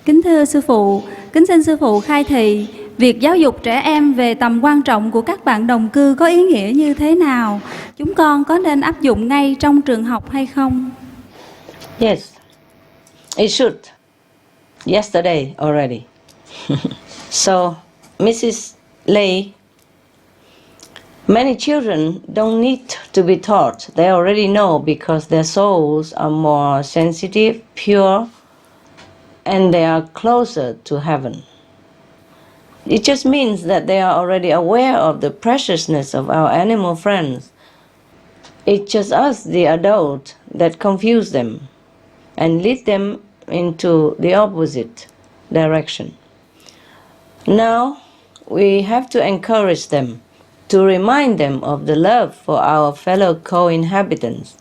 Kính thưa sư phụ, kính xin sư phụ khai thị việc giáo dục trẻ em về tầm quan trọng của các bạn đồng cư có ý nghĩa như thế nào? Chúng con có nên áp dụng ngay trong trường học hay không? Yes, it should. Yesterday already. So, Mrs. Lei, many children don't need to be taught. They already know because their souls are more sensitive, pure, and they are closer to heaven. It just means that they are already aware of the preciousness of our animal friends. It's just us, the adult, that confuse them and lead them into the opposite direction. Now, we have to encourage them, to remind them of the love for our fellow co-inhabitants.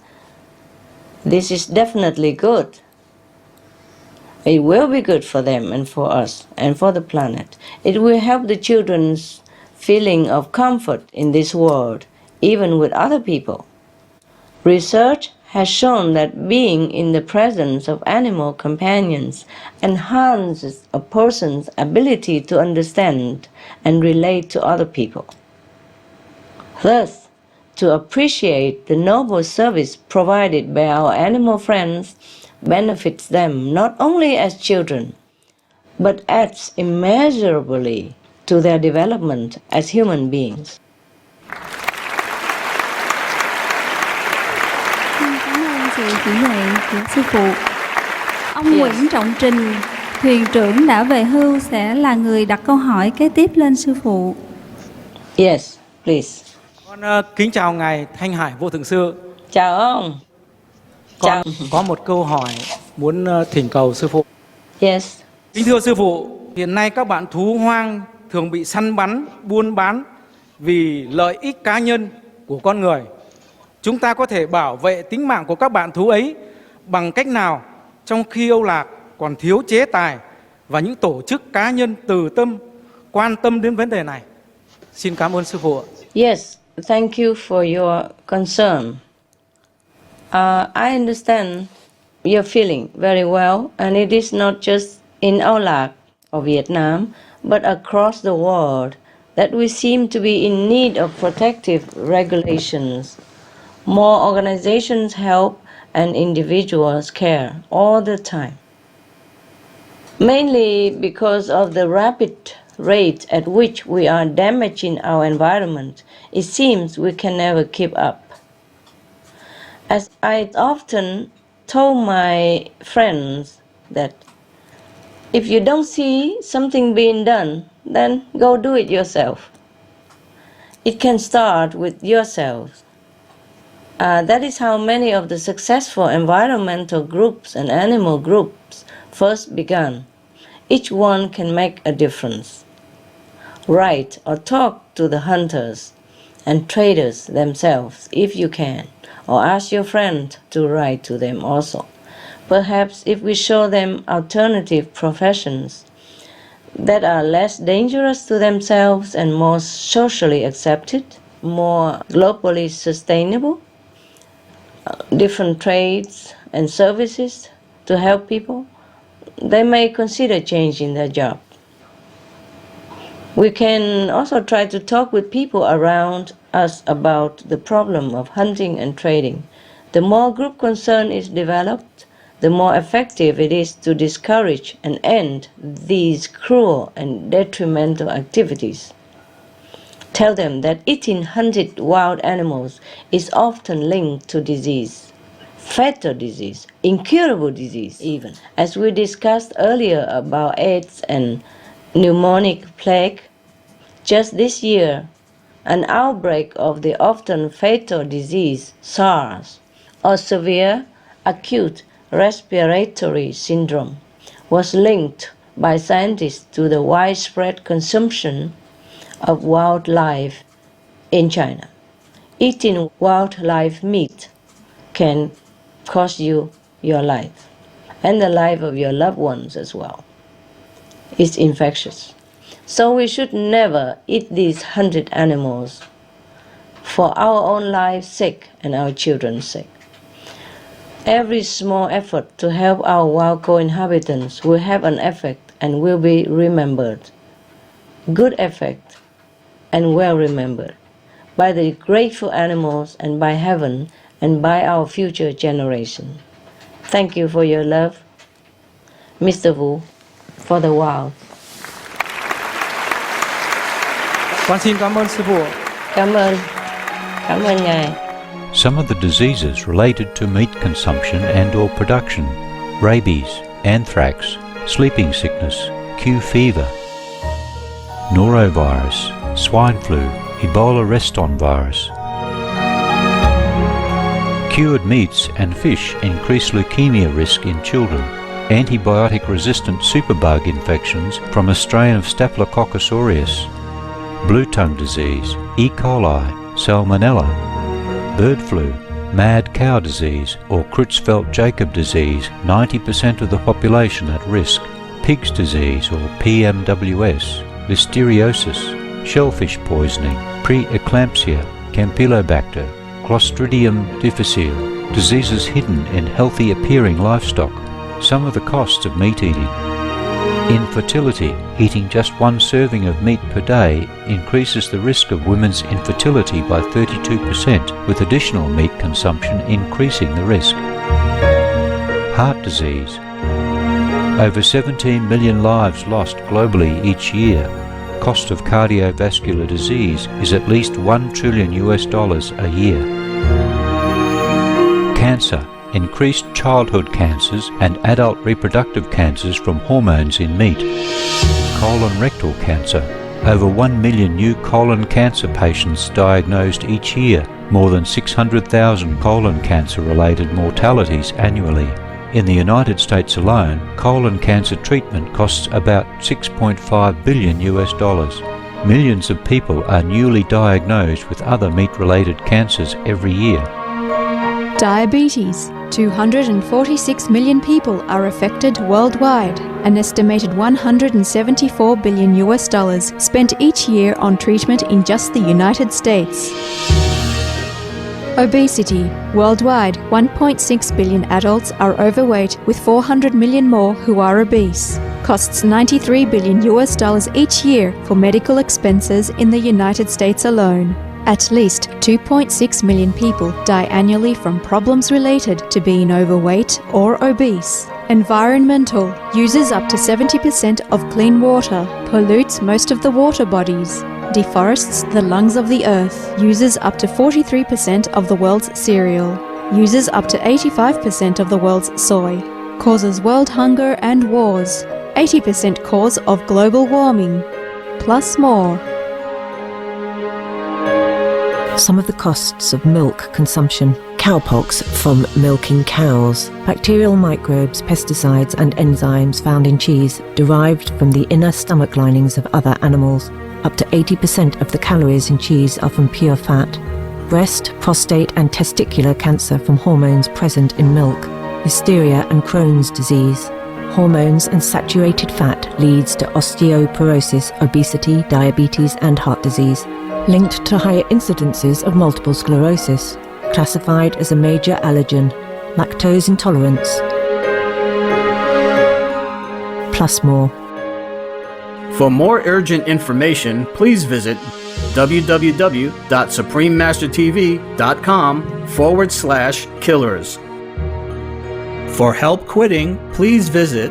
This is definitely good. It will be good for them and for us and for the planet. It will help the children's feeling of comfort in this world, even with other people. Research has shown that being in the presence of animal companions enhances a person's ability to understand and relate to other people. Thus, to appreciate the noble service provided by our animal friends benefits them not only as children, but adds immeasurably to their development as human beings. Cảm ơn sự chỉ dạy của sư phụ. Ông Nguyễn Trọng Trình, thuyền trưởng đã về hưu, sẽ là người đặt câu hỏi kế tiếp lên sư phụ. Yes, please. Con kính chào ngài Thanh Hải Vô Thượng Sư. Chào ông. Con có một câu hỏi muốn thỉnh cầu sư phụ. Yes. Kính thưa sư phụ, hiện nay các bạn thú hoang thường bị săn bắn, buôn bán vì lợi ích cá nhân của con người. Chúng ta có thể bảo vệ tính mạng của các bạn thú ấy bằng cách nào trong khi Âu Lạc còn thiếu chế tài và những tổ chức cá nhân từ tâm quan tâm đến vấn đề này? Xin cảm ơn sư phụ. Yes, thank you for your concern. I understand your feeling very well, and it is not just in Aulak or Vietnam, but across the world that we seem to be in need of protective regulations. More organizations help and individuals care all the time. Mainly because of the rapid rate at which we are damaging our environment, it seems we can never keep up. As I often told my friends that if you don't see something being done, then go do it yourself. It can start with yourself. That is how many of the successful environmental groups and animal groups first began. Each one can make a difference. Write or talk to the hunters and traders themselves if you can, or ask your friend to write to them also. Perhaps if we show them alternative professions that are less dangerous to themselves and more socially accepted, more globally sustainable, different trades and services to help people, they may consider changing their job. We can also try to talk with people around us about the problem of hunting and trading. The more group concern is developed, the more effective it is to discourage and end these cruel and detrimental activities. Tell them that eating hunted wild animals is often linked to disease, fatal disease, incurable disease even. As we discussed earlier about AIDS and pneumonic plague, just this year, an outbreak of the often fatal disease SARS, or severe acute respiratory syndrome, was linked by scientists to the widespread consumption of wildlife in China. Eating wildlife meat can cost you your life and the life of your loved ones as well. It's infectious. So we should never eat these hunted animals for our own life's sake and our children's sake. Every small effort to help our wild co-inhabitants will have an effect and will be remembered. Good effect and well remembered by the grateful animals and by heaven and by our future generation. Thank you for your love, Mr. Wu, for the wild. Con xin cảm ơn sư phụ. Cảm ơn ngài. Some of the diseases related to meat consumption and or production: rabies, anthrax, sleeping sickness, Q fever, norovirus, swine flu, Ebola reston virus. Cured meats and fish increase leukemia risk in children. Antibiotic-resistant superbug infections from a strain of Staphylococcus aureus. Blue tongue disease, E. coli, salmonella. Bird flu, mad cow disease or Creutzfeldt-Jakob disease, 90% of the population at risk. Pig's disease or PMWS, listeriosis, shellfish poisoning, preeclampsia, Campylobacter, Clostridium difficile, diseases hidden in healthy appearing livestock. Some of the costs of meat eating. Infertility, eating just one serving of meat per day increases the risk of women's infertility by 32%, with additional meat consumption increasing the risk. Heart disease. Over 17 million lives lost globally each year. Cost of cardiovascular disease is at least $1 trillion a year. Cancer. Increased childhood cancers and adult reproductive cancers from hormones in meat. Colon rectal cancer. Over 1 million new colon cancer patients diagnosed each year, more than 600,000 colon cancer-related mortalities annually. In the United States alone, colon cancer treatment costs about $6.5 billion. Millions of people are newly diagnosed with other meat-related cancers every year. Diabetes. 246 million people are affected worldwide. An estimated $174 billion spent each year on treatment in just the United States. Obesity. Worldwide, 1.6 billion adults are overweight, with 400 million more who are obese. Costs $93 billion each year for medical expenses in the United States alone. At least 2.6 million people die annually from problems related to being overweight or obese. Environmental. Uses up to 70% of clean water. Pollutes most of the water bodies. Deforests the lungs of the earth. Uses up to 43% of the world's cereal. Uses up to 85% of the world's soy. Causes world hunger and wars. 80% cause of global warming. Plus more. Some of the costs of milk consumption. Cowpox from milking cows. Bacterial microbes, pesticides and enzymes found in cheese derived from the inner stomach linings of other animals. Up to 80% of the calories in cheese are from pure fat. Breast, prostate and testicular cancer from hormones present in milk. Hysteria and Crohn's disease. Hormones and saturated fat leads to osteoporosis, obesity, diabetes and heart disease. Linked to higher incidences of multiple sclerosis, classified as a major allergen, lactose intolerance. Plus more. For more urgent information, please visit www.suprememastertv.com/killers. For help quitting, please visit.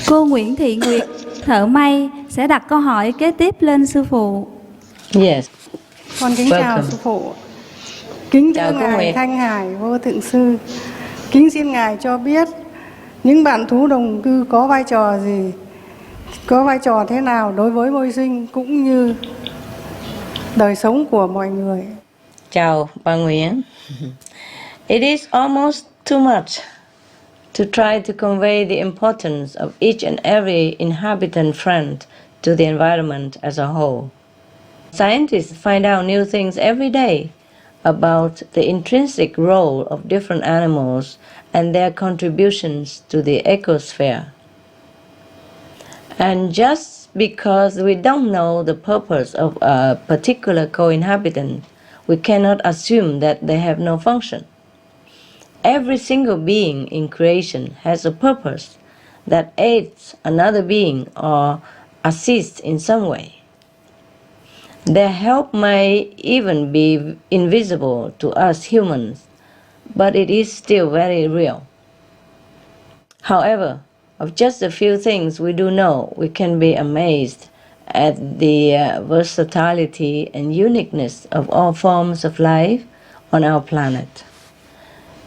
Cô Nguyễn Thị Nguyệt, thợ may, sẽ đặt câu hỏi kế tiếp lên sư phụ. Yes. Con kính chào sư phụ. Kính thưa Ngài Thanh Hải Vô Thượng Sư, kính xin Ngài cho biết những bạn thú đồng cư có vai trò gì, có vai trò thế nào đối với môi sinh cũng như đời sống của mọi người. Chào bà Nguyễn. It is almost too much to try to convey the importance of each and every inhabitant friend to the environment as a whole. Scientists find out new things every day about the intrinsic role of different animals and their contributions to the ecosphere. And just because we don't know the purpose of a particular co-inhabitant, we cannot assume that they have no function. Every single being in creation has a purpose that aids another being or assists in some way. Their help may even be invisible to us humans, but it is still very real. However, of just a few things we do know, we can be amazed at the versatility and uniqueness of all forms of life on our planet.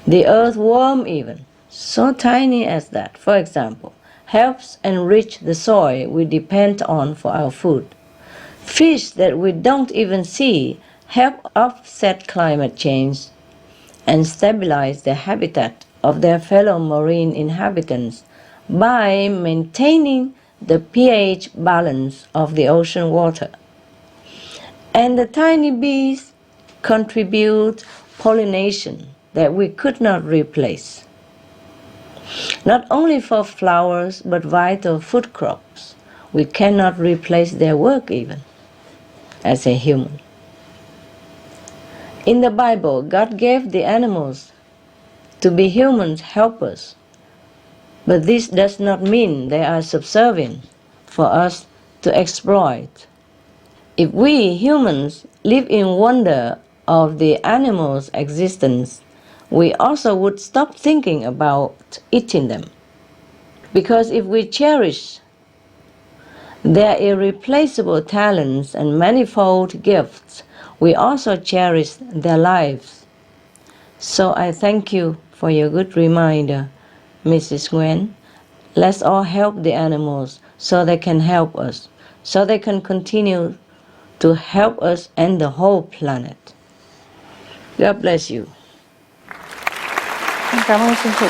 The earthworm even, so tiny as that, for example, helps enrich the soil we depend on for our food. Fish that we don't even see help offset climate change and stabilize the habitat of their fellow marine inhabitants by maintaining the pH balance of the ocean water. And the tiny bees contribute pollination that we could not replace. Not only for flowers, but vital food crops. We cannot replace their work even as a human. In the Bible, God gave the animals to be humans' helpers, but this does not mean they are subservient for us to exploit. If we humans live in wonder of the animals' existence, we also would stop thinking about eating them. Because if we cherish their irreplaceable talents and manifold gifts, we also cherish their lives. So I thank you for your good reminder, Mrs. Nguyen. Let's all help the animals so they can help us, so they can continue to help us and the whole planet. God bless you. Cảm ơn sư phụ.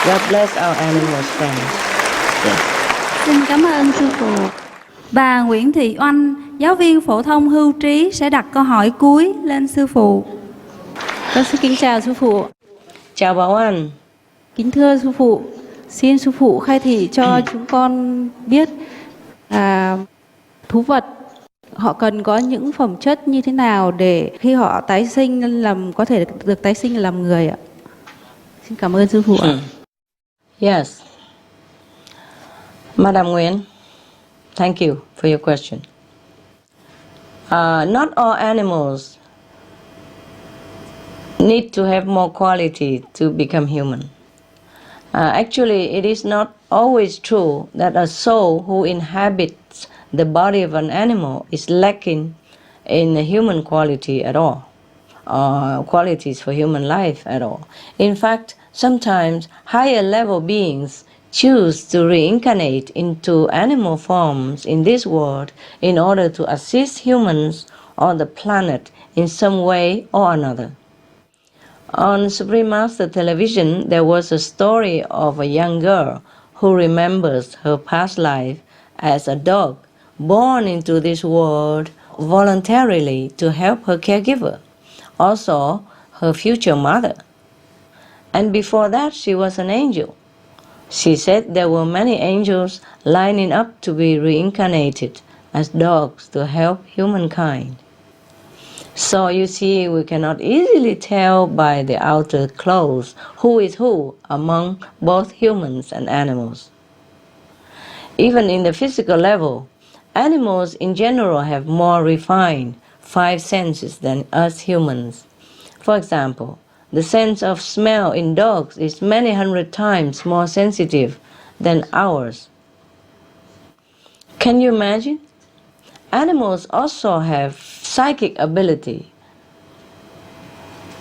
God bless our animal friends. Yes. Xin cảm ơn sư phụ. Bà Nguyễn Thị Oanh, giáo viên phổ thông hưu trí sẽ đặt câu hỏi cuối lên sư phụ. Con xin kính chào sư phụ. Chào bà Oanh. Kính thưa sư phụ, xin sư phụ khai thị cho chúng con biết thú vật họ cần có những phẩm chất như thế nào để khi họ tái sinh có thể được tái sinh làm người ạ. Xin cảm ơn sư phụ ạ. Yes. Madam Nguyen, thank you for your question. Not all animals need to have more quality to become human. Actually, it is not always true that a soul who inhabits the body of an animal is lacking in the human quality at all, or qualities for human life at all. In fact, sometimes higher level beings choose to reincarnate into animal forms in this world in order to assist humans or the planet in some way or another. On Supreme Master Television, there was a story of a young girl who remembers her past life as a dog born into this world voluntarily to help her caregiver, also her future mother. And before that, she was an angel. She said there were many angels lining up to be reincarnated as dogs to help humankind. So you see, we cannot easily tell by the outer clothes who is who among both humans and animals. Even in the physical level, animals in general have more refined 5 senses than us humans. For example, the sense of smell in dogs is many hundred times more sensitive than ours. Can you imagine? Animals also have psychic ability.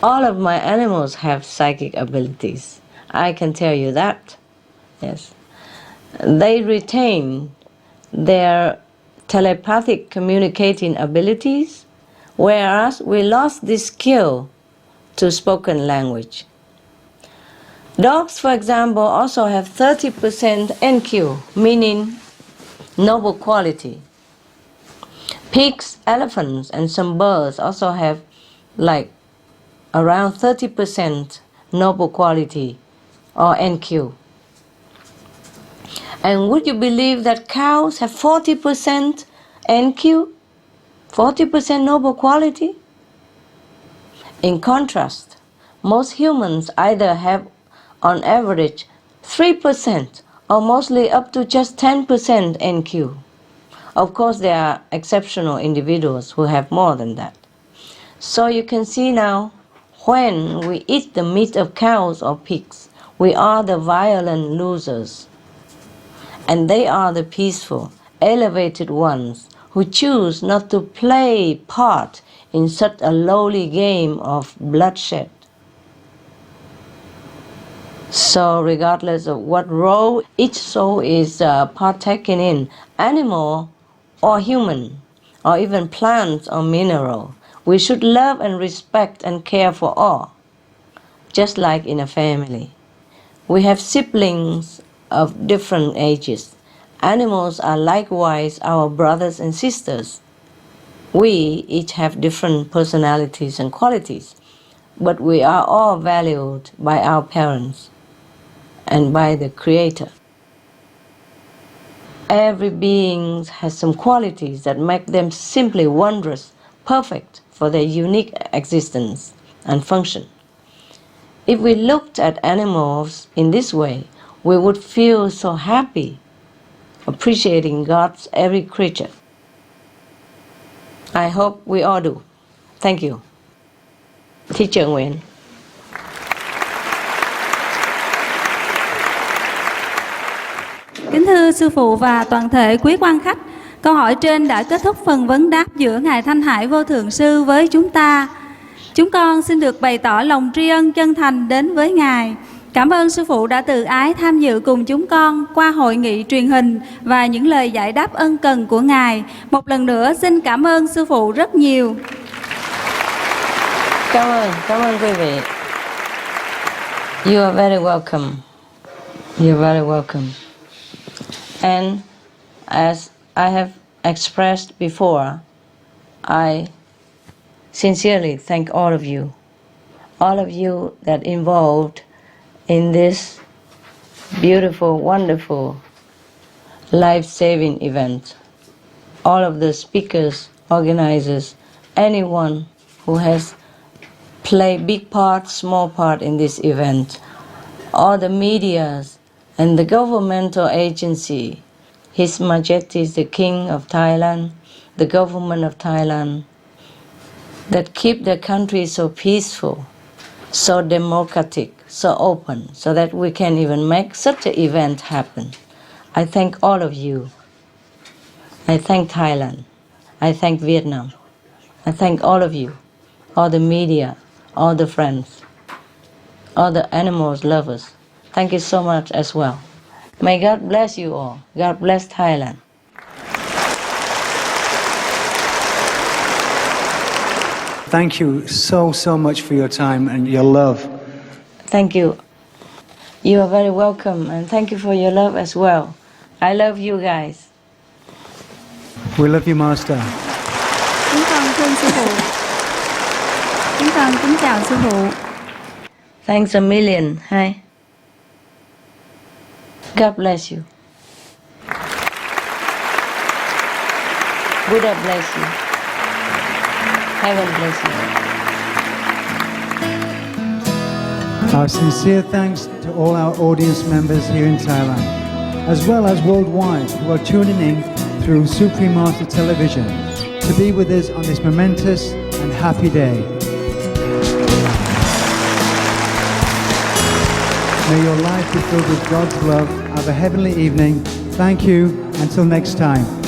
All of my animals have psychic abilities. I can tell you that. Yes. They retain their telepathic communicating abilities, whereas we lost this skill to spoken language. Dogs, for example, also have 30% NQ, meaning noble quality. Pigs, elephants, and some birds also have like around 30% noble quality or NQ. And would you believe that cows have 40% NQ? 40% noble quality? In contrast, most humans either have on average 3% or mostly up to just 10% NQ. Of course, there are exceptional individuals who have more than that. So you can see now, when we eat the meat of cows or pigs, we are the violent losers. And they are the peaceful, elevated ones who choose not to play part in such a lowly game of bloodshed. So regardless of what role each soul is partaking in, animal or human, or even plants or mineral, we should love and respect and care for all, just like in a family. We have siblings of different ages. Animals are likewise our brothers and sisters. We each have different personalities and qualities, but we are all valued by our parents and by the Creator. Every being has some qualities that make them simply wondrous, perfect for their unique existence and function. If we looked at animals in this way, we would feel so happy, appreciating God's every creature. I hope we all do. Thank you. Teacher Nguyen. Kính thưa sư phụ và toàn thể quý quan khách, câu hỏi trên đã kết thúc phần vấn đáp giữa Ngài Thanh Hải Vô Thượng Sư với chúng ta. Chúng con xin được bày tỏ lòng tri ân chân thành đến với Ngài. Cảm ơn sư phụ đã từ ái tham dự cùng chúng con qua hội nghị truyền hình và những lời giải đáp ân cần của Ngài. Một lần nữa xin cảm ơn sư phụ rất nhiều. Cảm ơn quý vị. You are very welcome. You're very welcome. And as I have expressed before, I sincerely thank all of you that involved in this beautiful, wonderful, life-saving event. All of the speakers, organizers, anyone who has played big part, small part in this event, all the medias and the governmental agency, His Majesty the King of Thailand, the government of Thailand, that keep the country so peaceful, so democratic, so open, so that we can even make such an event happen. I thank all of you. I thank Thailand. I thank Vietnam. I thank all of you, all the media, all the friends, all the animals lovers. Thank you so much as well. May God bless you all. God bless Thailand. Thank you so much for your time and your love. Thank you. You are very welcome, and thank you for your love as well. I love you guys. We love you, Master. Chúng con thương sư phụ. Chúng con kính chào sư phụ. Thanks a million. Hi. God bless you. Buddha bless you. Heaven bless you. Our sincere thanks to all our audience members here in Thailand, as well as worldwide who are tuning in through Supreme Master Television to be with us on this momentous and happy day. May your life be filled with God's love. Have a heavenly evening. Thank you. Until next time.